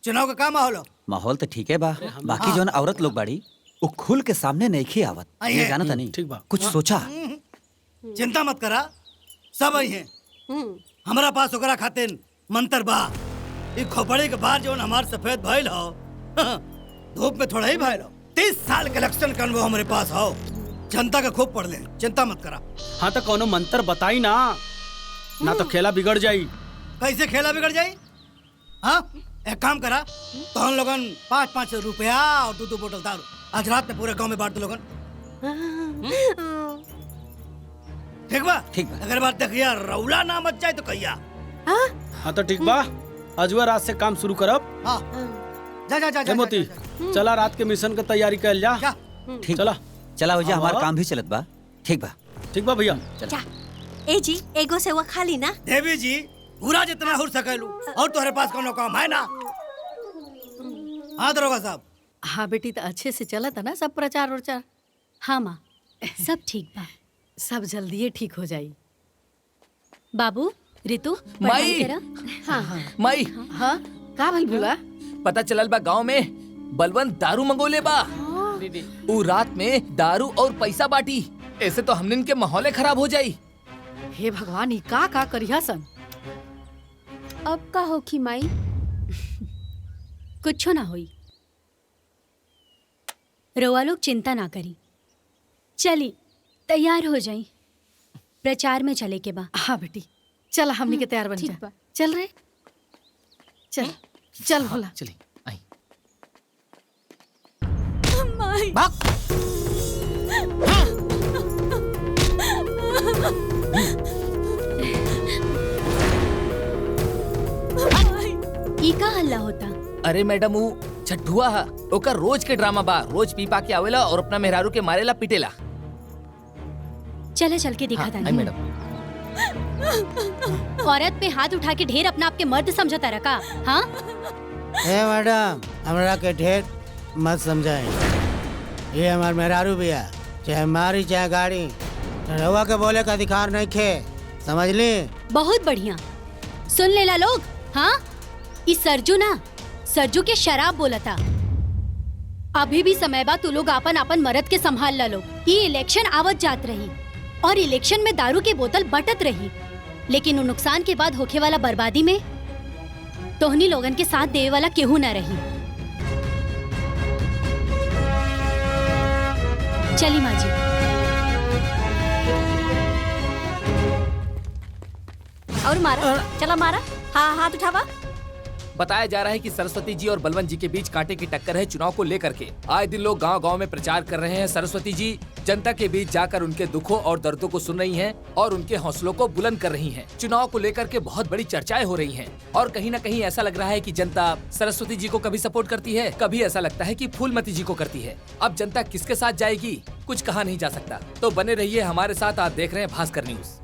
चुनाव का क्या माहौल हो? माहौल तो ठीक है बा, बाकी जो औरत लोग बाड़ी वो खुल के सामने नहीं खी आवत। ये जाना था नहीं। ठीक बा। कुछ सोचा? चिंता मत करा, सब आई हैं। हमारा पास ओकरा खातिर मंत्र बा। ई खोपड़ी के बाद जो हमार सफेद भइल हो, धूप में थोड़ा ही भइल हो। 30 साल के इलेक्शन का अनुभव हमारे पास हो। जनता का खूब पढ़ ले, चिंता मत करा। हाँ तो कोनो मंत्र बताई ना, ना तो खेला बिगड़ जाई। कैसे खेला बिगड़ जाई? हाँ, एक काम करा, तो हम लोगन 5-5 रुपया और 2-2 बोतल दारू आज रात में पूरे गांव में बांट दो लोगन। ठीक बा? ठीक बा। अगर बात देखिया रौला ना मच जाए तो कहिया। हाँ तो ठीक बा, अजवा रात से काम शुरू करब। हाँ, जा जा जा जा। मोती, चला रात के मिशन की तैयारी कर जा। ठीक। चला चला हो जा, हमारा काम भी चलत बा। ठीक बा। ठीक बा भैया। जा। ए जी, एगो सेवा खाली ना। देवी जी, पूरा जितना हो सकेलू, और तुम्हारे पास कोनो काम है ना? हाँ दरोगा साहब। हाँ बेटी, तो अच्छे से चला था ना सब प्रचार उचार? हाँ माँ, सब ठीक बा। सब जल्दी ठीक हो जाई। बाबू, रितु, माई। पढ़ाई करा। हाँ माई, हाँ, का भइल बुआ? पता चलल बा गांव में बलवंत दारू मंगोले बा। उ रात में दारू और पैसा बाटी। ऐसे तो हमने इनके माहौले खराब हो जाई। हे भगवान, ई का करिया सन? अब का होखी माई? कुछो ना होई। रोआ लोग चिंता ना करी। चली तैयार हो जाई। प्रचार में चले के बा। हाँ बेटी, चल हमनी के तैयार बन जा। चल रे, चल चल भोला। चली आई। भाग। ई का हल्ला होता? अरे मैडम वो छठुआ हा, ओकर रोज के ड्रामा बा। रोज पी पा के आवेला और अपना मेहरारू के मारेला पिटेला। चले चल के दिखा हाँ, आई मैडम। औरत पे हाथ उठा के ढेर अपना आपके मर्द समझता रखा। हाँ ए मैडम, हमरा के ढेर मत समझाएं। ये हमार मेहरारू भी है, चाहे मारी चाहे गाड़ी, रहुआ के बोले का अधिकार नहीं खे, समझ ली? बहुत बढ़िया, सुन लेला लोग। हाँ, इस सरजू ना, सरजू के शराब बोला था। अभी भी समय बा, तू लोग आपन आपन मर्द के संभाल ला लोग। ये इलेक्शन आवत जात रही और इलेक्शन में दारू की बोतल बटत रही, लेकिन वो नुकसान के बाद होखे वाला बर्बादी में तोहनी लोगन के साथ देवे वाला केहू न रही। चली माँ जी। और मारा, चला मारा। हाँ, हाथ उठावा। बताया जा रहा है कि सरस्वती जी और बलवंत जी के बीच कांटे की टक्कर है चुनाव को लेकर के। आए दिन लोग गांव-गांव में प्रचार कर रहे हैं। सरस्वती जी जनता के बीच जाकर उनके दुखों और दर्दों को सुन रही हैं और उनके हौसलों को बुलंद कर रही हैं। चुनाव को लेकर के बहुत बड़ी चर्चाएं हो रही हैं और कहीं न कहीं ऐसा लग रहा है कि जनता सरस्वती जी को कभी सपोर्ट करती है, कभी ऐसा लगता है कि फूलमती जी को करती है। अब जनता किसके साथ जाएगी कुछ कहा नहीं जा सकता। तो बने रहिए हमारे साथ। आप देख रहे हैं भास्कर न्यूज।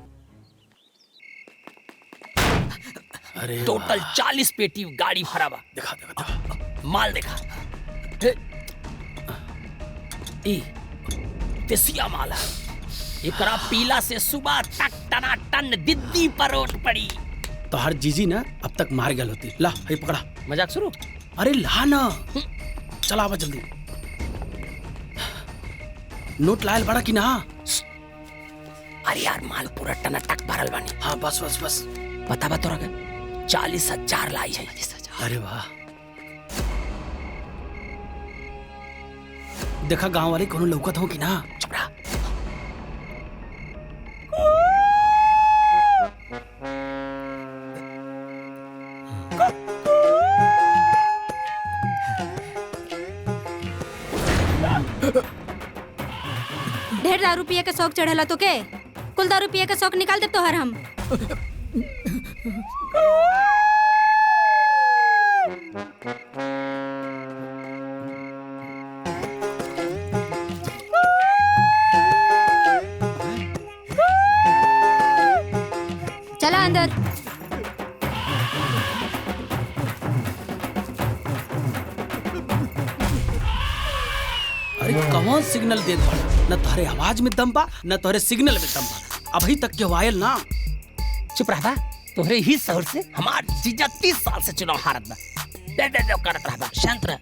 अरे टोटल 40 पेटी गाड़ी भरा बा। देखा देखा देखा माल देखा। देसिया माल है। एकरा पीला से सुबह तक टना टन दिद्दी परोट पड़ी। तो हर जीजी ना अब तक मार गल होती। ला ये पकड़ा। मजाक शुरू। अरे ला ना, चला आवा जल्दी। नोट लायल बड़ा की ना। अरे यार माल पूरा टना टक भरल बानी। हाँ बस बस बस। बता बता रहा 40,000 लाई है। अरे वाह, देखा गांव वाले कोनो लौकत हो कि ना। चुप रहा। ढेर दारू पिए के शौक चढ़ेला तो के कुल दारू पिए के शौक निकाल दे तो हर हम। चला अंदर। अरे कौन सिग्नल दे दो? न तोहरे आवाज में दम बा न तोहरे सिग्नल में दम बा। अभी तक के वायल ना। चुप रहा। तोहरे ही शहर से हमार जीजा 30 साल से चुनाव हारत बा। दे दे दे करत रहा। शांत रह।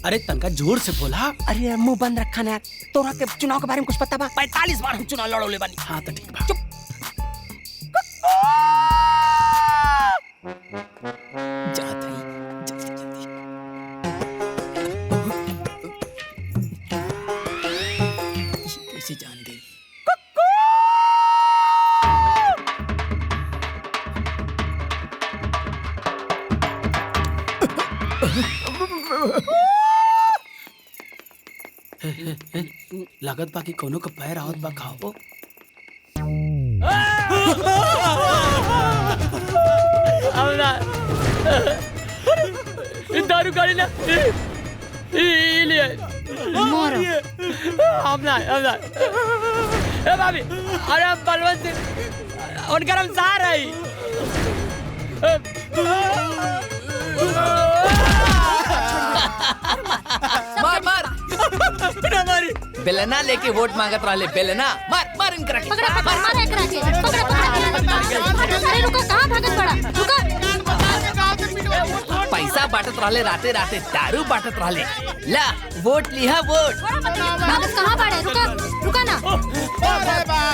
अरे तनका जोर से बोला। अरे मुंह बंद रखा ना। तोरा के चुनाव के बारे में कुछ पता बा? 45 बार हम चुनाव लड़ोले बानी। हाँ तो ठीक बा। चुप। जात है जल्दी जल्दी। कैसे जान गई? लागत बाकी कोनो का पैर आवत बा खाओ। दारू गाड़ी ना लिए मोरो अपना ए भाभी। अरे बलवंत उनका हम सार है। मार मार ना मारी। बेलना लेके वोट मांगत रहा। बेलना मार मार इनकरा के। पकड़ा पकड़ मार एकरा के। पकड़ा पकड़ा। अरे रुको, कहां भागत बड़ा? रुको। पैसा बांटत रहले, राते राते दारू बांटत रहले। ला वोट लिहा वोट। भागत कहां बाड़े? रुको रुको ना।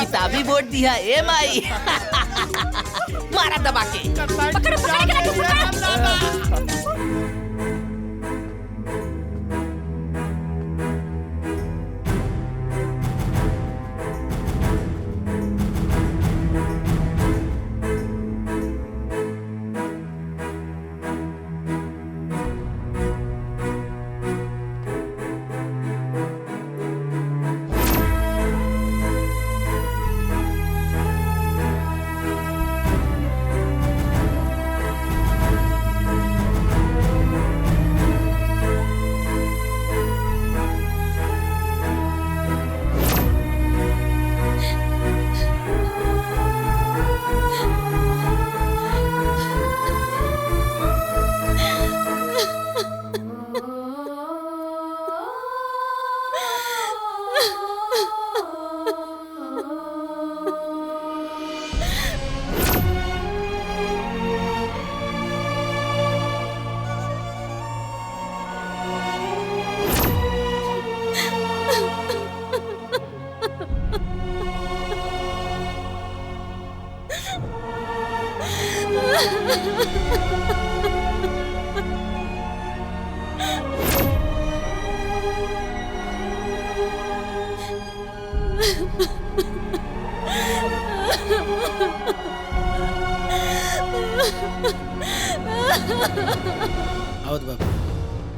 किताबी वोट दिया ए माई। मारा दबा के। पकड़ो पकड़ के रखो, पकड़ो।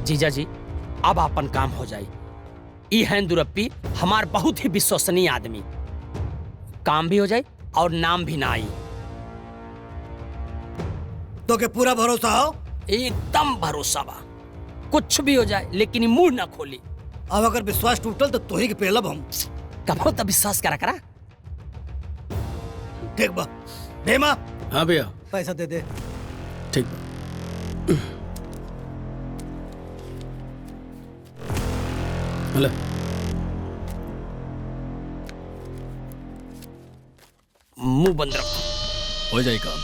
जीजा जी अब अपन काम हो जाए। ई हैं दुरप्पी हमार बहुत ही विश्वसनीय आदमी, काम भी हो जाए और नाम भी ना आई। तो के पूरा भरोसा हो? एकदम भरोसा बा, कुछ भी हो जाए लेकिन मुंह ना खोली। अब अगर विश्वास टूटल तो तोही के पेलब हम। कबो तो विश्वास करा करा। ठीक बा भेमा। हाँ भैया पैसा दे दे। ठीक बा। हेलो मुंह बंद रखो, हो जाए काम।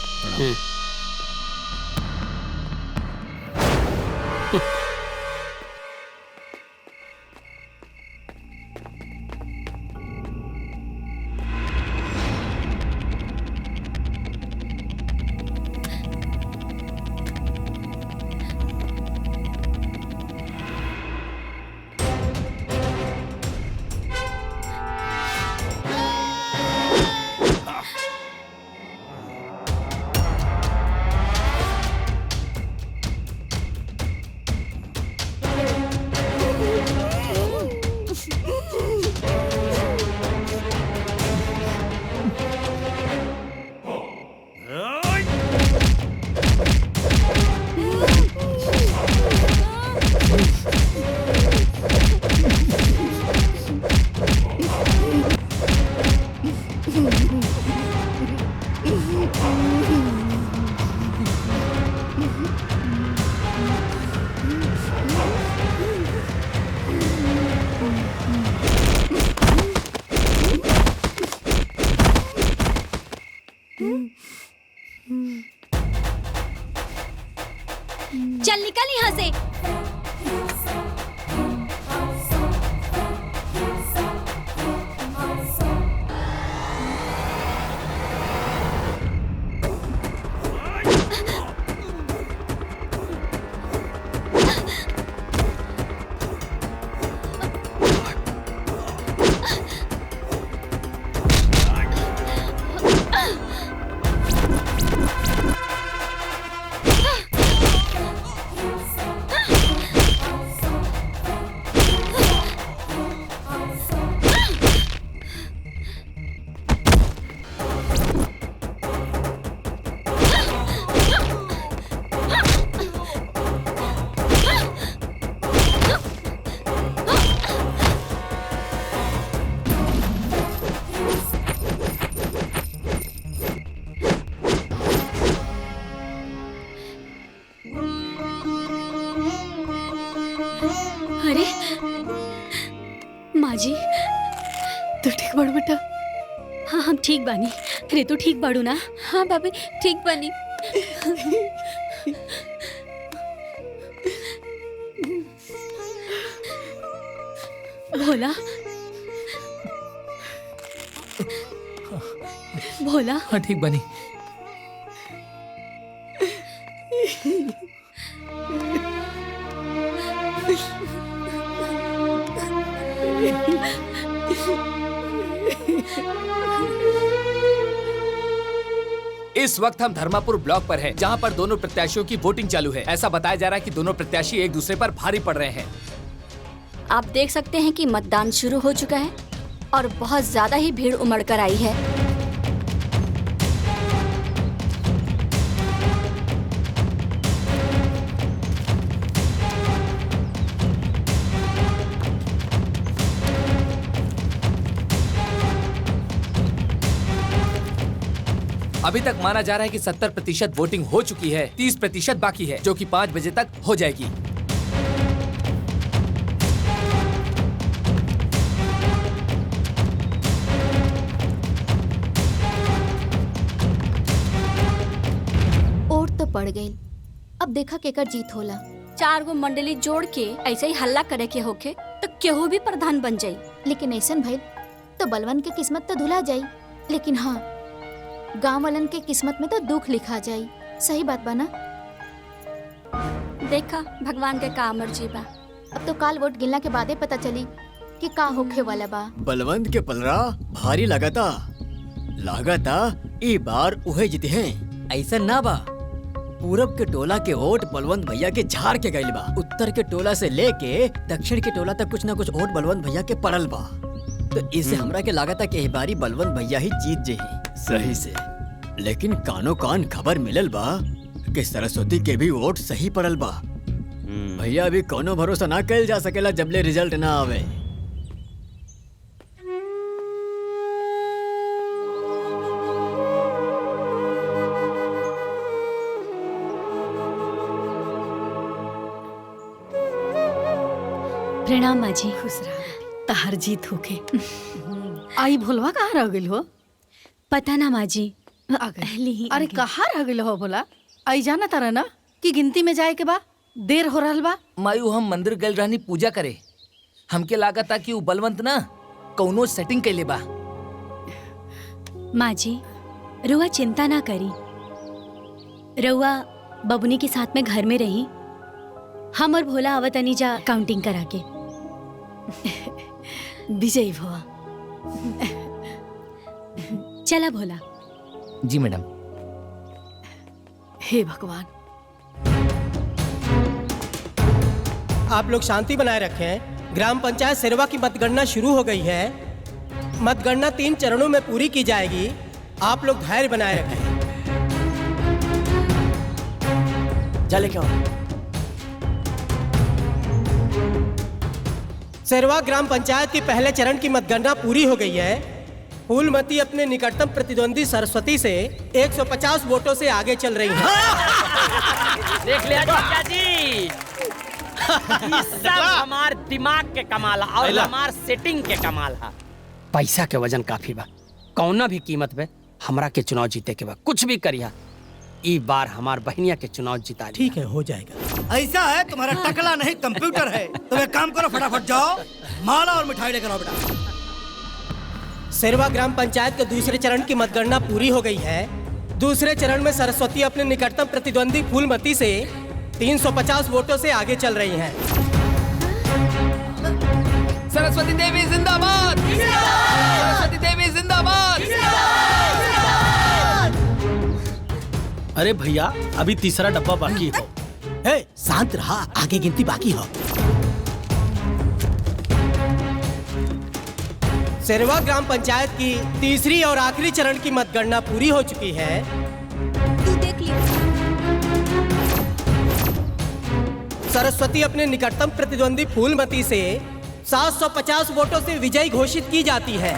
चल निकल यहाँ से। अरे माँ जी, तू ठीक बाड़ू बेटा? हाँ हम ठीक बानी। रे तू ठीक बाड़ू ना? हाँ भाभी ठीक बानी। भोला भोला। हाँ ठीक बनी। इस वक्त हम धर्मापुर ब्लॉक पर हैं, जहां पर दोनों प्रत्याशियों की वोटिंग चालू है। ऐसा बताया जा रहा है कि दोनों प्रत्याशी एक दूसरे पर भारी पड़ रहे हैं। आप देख सकते हैं कि मतदान शुरू हो चुका है और बहुत ज्यादा ही भीड़ उमड़ कर आई है। अभी तक माना जा रहा है कि 70% वोटिंग हो चुकी है, 30% बाकी है, जो कि 5 बजे तक हो जाएगी। वोट तो पड़ गई, अब देखा केकर जीत होला। 4 गो मंडली जोड़ के ऐसे ही हल्ला करे के होके तो केहू भी प्रधान बन जाई। लेकिन ऐसन भइल तो बलवन के किस्मत तो धुला जाई, लेकिन हाँ गांव वालन के किस्मत में तो दुख लिखा जाई। सही बात बा ना? देखा भगवान के का मर्जी बा। अब तो काल वोट गिनला के बादे पता चली कि का होखे वाला बा। बलवंत के पलरा भारी लगाता ई बार उहे जीते हैं। ऐसा ना बा, पूरब के टोला के वोट बलवंत भैया के झाड़ के गइल बा। उत्तर के टोला से लेके दक्षिण के टोला तक कुछ न कुछ वोट बलवंत भैया के पड़ल बा। तो इससे हमरा के लागता कि इस बारी बलवंत भैया ही जीत जेही सही से। लेकिन कानो कान खबर मिलल बा कि सरस्वती के भी वोट सही पड़ल बा। भैया अभी कोनो भरोसा ना कल जा सकेला जबले रिजल्ट ना आवे। प्रणाम माँ जी। खुश रहा, तहर जीत होके। आई भोलवा कहाँ रह गई हो? पता ना माँ जी। अरे कहाँ रह गई हो भोला? आई जाना तारा ना कि गिनती में जाए के बा देर हो रहल बा। मायू हम मंदिर गल रहनी पूजा करे, हमके लागत था कि वो बलवंत ना कौनो सेटिंग के ले बा। माँ जी रुआ चिंता ना करी, रुआ बबुनी के साथ में घर में रही, हम और भोला आवत अनीजा काउंटिंग करा के। विजयी भवा। चला भोला। जी मैडम। हे भगवान। आप लोग शांति बनाए रखें। ग्राम पंचायत सेरवा की मतगणना शुरू हो गई है। मतगणना 3 चरणों में पूरी की जाएगी। आप लोग धैर्य बनाए रखें। चले क्या? सेरवा ग्राम पंचायत की पहले चरण की मतगणना पूरी हो गई है। फूलमती अपने निकटतम प्रतिद्वंदी सरस्वती से 150 वोटों से आगे चल रही है। देख लिया जीजा जी, ये सब हमार दिमाग के कमाल है और हमार सेटिंग के कमाल है। पैसा के वजन काफी बा, कौना भी कीमत पे हमरा के चुनाव जीते के बा। कुछ भी करिया, इस बार हमार बहनिया के चुनाव जिता। ठीक है, हो जाएगा। ऐसा है तुम्हारा टकला नहीं कंप्यूटर है। तुम एक काम करो, फटाफट जाओ माला और मिठाई लेकर आओ बेटा। सेरवा ग्राम पंचायत के दूसरे चरण की मतगणना पूरी हो गई है। दूसरे चरण में सरस्वती अपने निकटतम प्रतिद्वंदी फूलमती से 350 वोटों से आगे चल रही हैं। सरस्वती देवी जिंदाबाद! सरस्वती देवी जिंदाबाद! अरे भैया अभी तीसरा डब्बा बाकी हो। शांत रहा, आगे गिनती बाकी हो। सेरवा ग्राम पंचायत की तीसरी और आखिरी चरण की मतगणना पूरी हो चुकी है। तू देख ली। सरस्वती अपने निकटतम प्रतिद्वंदी फूलमती से 750 वोटों से विजयी घोषित की जाती है।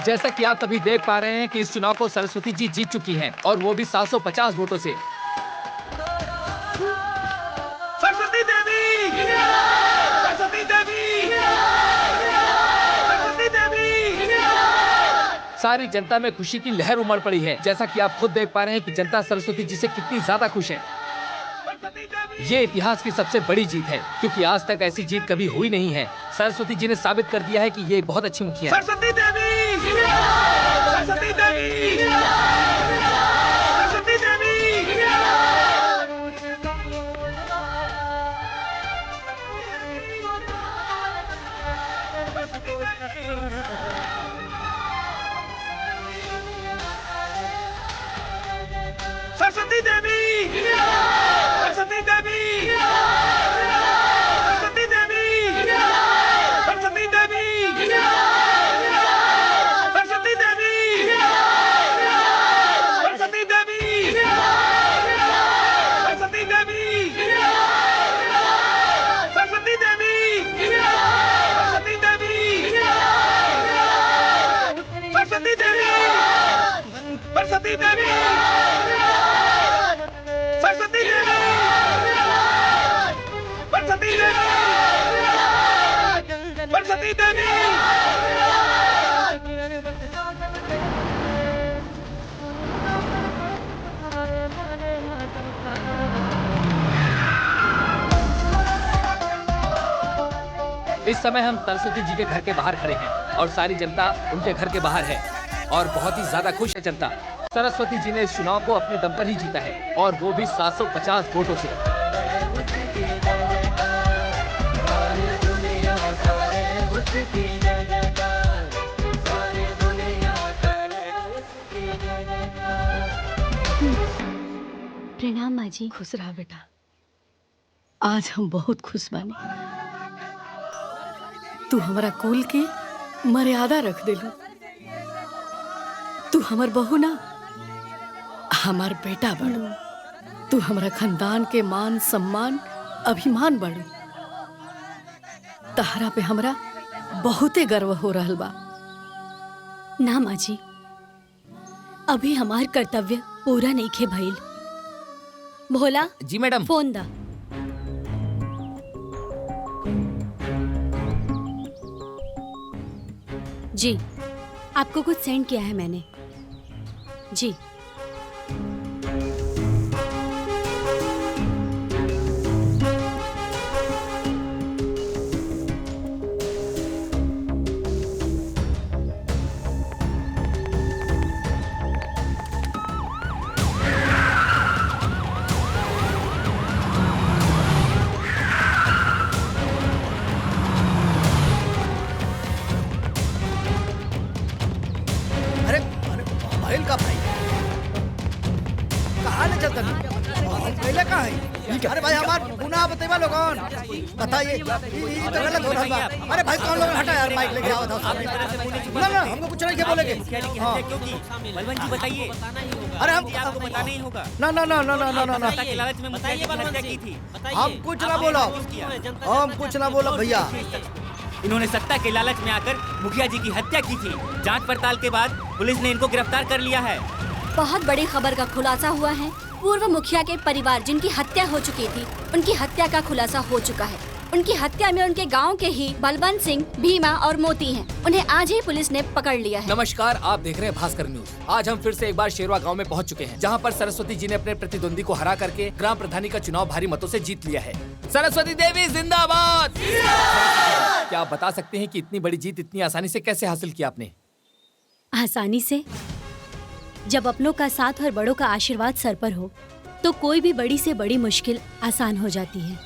जैसा कि आप सभी देख पा रहे हैं कि इस चुनाव को सरस्वती जी जीत चुकी हैं और वो भी 750 वोटों से। सरस्वती देवी! सरस्वती देवी! सरस्वती देवी! सारी जनता में खुशी की लहर उमड़ पड़ी है। जैसा कि आप खुद देख पा रहे हैं कि जनता सरस्वती जी से कितनी ज्यादा खुश है। ये इतिहास की सबसे बड़ी जीत है, क्योंकि आज तक ऐसी जीत कभी हुई नहीं है। सरस्वती जी ने साबित कर दिया है कि ये बहुत अच्छी मुखिया है। सरस्वती देवी! सरस्वती देवी! सरस्वती देवी सरस्वती देवी सरस्वती देवी सरस्वती देवी सरस्वती देवी सरस्वती देवी सरस्वती देवी सरस्वती देवी सरस्वती देवी सरस्वती देवी सरस्वती देवी सरस्वती देवी सरस्वती देवी सरस्वती देवी इस समय हम सरस्वती जी के घर के बाहर खड़े हैं और सारी जनता उनके घर के बाहर है और बहुत ही ज्यादा खुश है जनता। सरस्वती जी ने इस चुनाव को अपने दम पर ही जीता है और वो भी 750 वोटों से। प्रणाम माँ जी। खुश रहा बेटा। आज हम बहुत खुश बानी। तू हमारा कुल के मर्यादा रख देलू। तू हमार बहू ना, हमार बेटा बड़ू। तू हमारा खानदान के मान सम्मान अभिमान बड़ू। तहरा पे हमरा बहुते गर्व हो रहल बा। ना माँ जी, अभी हमार कर्तव्य पूरा नहीं खे भइल। भोला जी मैडम। फोन दा। जी, आपको कुछ सेंड किया है मैंने। जी। का भाई कहाँ ले चलता पहले कहाँ है? अरे भाई हमार गुनाह बतेवा लोगन बताइए, ये तो गलत हो रहा है। अरे भाई कौन लोग हटा यार, माइक लेके आओ। ना ना हमको कुछ नहीं क्या बोलेंगे। हाँ बलवंत जी बताइए। अरे हम आपको पता नहीं होगा। ना ना ना ना ना ना ना के लालच में मुखिया जी की हत्या की थी। हम कुछ ना बोला, हम कुछ ना बोला भैया। इन्होंने सत्ता के लालच में आकर मुखिया जी की हत्या की थी। जांच पड़ताल के बाद पुलिस ने इनको गिरफ्तार कर लिया है। बहुत बड़ी खबर का खुलासा हुआ है। पूर्व मुखिया के परिवार जिनकी हत्या हो चुकी थी, उनकी हत्या का खुलासा हो चुका है। उनकी हत्या में उनके गांव के ही बलवंत सिंह, भीमा और मोती हैं। उन्हें आज ही पुलिस ने पकड़ लिया है। नमस्कार, आप देख रहे हैं भास्कर न्यूज। आज हम फिर से एक बार शेरवा गांव में पहुंच चुके हैं, जहां पर सरस्वती जी ने अपने प्रतिद्वंदी को हरा करके ग्राम प्रधानी का चुनाव भारी मतों से जीत लिया है। सरस्वती देवी जिंदाबाद। क्या आप बता सकते हैं कि इतनी बड़ी जीत इतनी आसानी से कैसे हासिल की आपने? आसानी से? जब अपनों का साथ और बड़ों का आशीर्वाद सर पर हो तो कोई भी बड़ी से बड़ी मुश्किल आसान हो जाती है।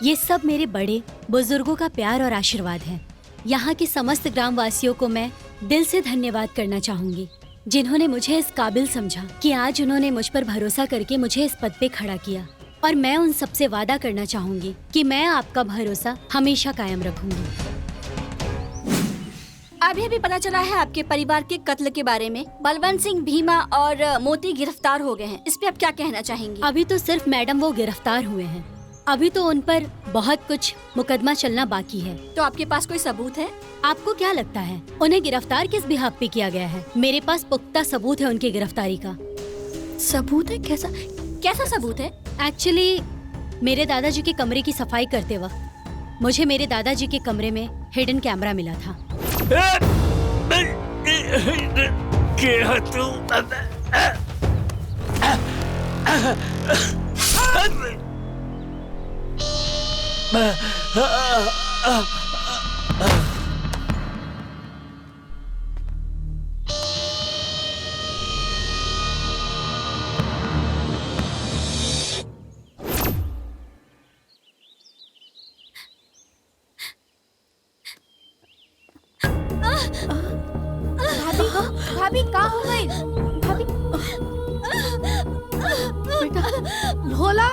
ये सब मेरे बड़े बुजुर्गों का प्यार और आशीर्वाद है। यहाँ के समस्त ग्रामवासियों को मैं दिल से धन्यवाद करना चाहूंगी, जिन्होंने मुझे इस काबिल समझा कि आज उन्होंने मुझ पर भरोसा करके मुझे इस पद पे खड़ा किया। और मैं उन सबसे वादा करना चाहूंगी कि मैं आपका भरोसा हमेशा कायम रखूंगी। अभी अभी पता चला है आपके परिवार के कत्ल के बारे में। बलवंत सिंह, भीमा और मोती गिरफ्तार हो गए हैं। इस पे आप क्या कहना चाहेंगी? अभी तो सिर्फ मैडम वो गिरफ्तार हुए हैं। अभी तो उन पर बहुत कुछ मुकदमा चलना बाकी है। तो आपके पास कोई सबूत है? आपको क्या लगता है उन्हें गिरफ्तार किस बिहाफ पे किया गया है? मेरे पास पुख्ता सबूत है उनकी गिरफ्तारी का। सबूत है? कैसा सबूत है? एक्चुअली मेरे दादाजी के कमरे की सफाई करते वक्त मुझे मेरे दादाजी के कमरे में हिडन कैमरा मिला था। भइल भाभी बेटा भोला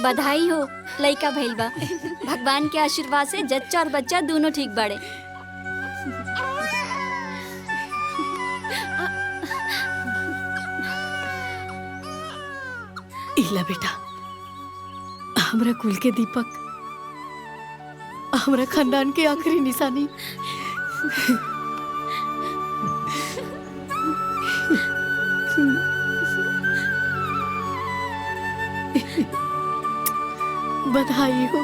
बधाई हो, लइका भइल बा। भगवान के आशीर्वाद से जच्चा और बच्चा दोनों ठीक बाड़े। इला बेटा, हमरा कुल के दीपक, हमरा खानदान के आखिरी निशानी। बधाई हो।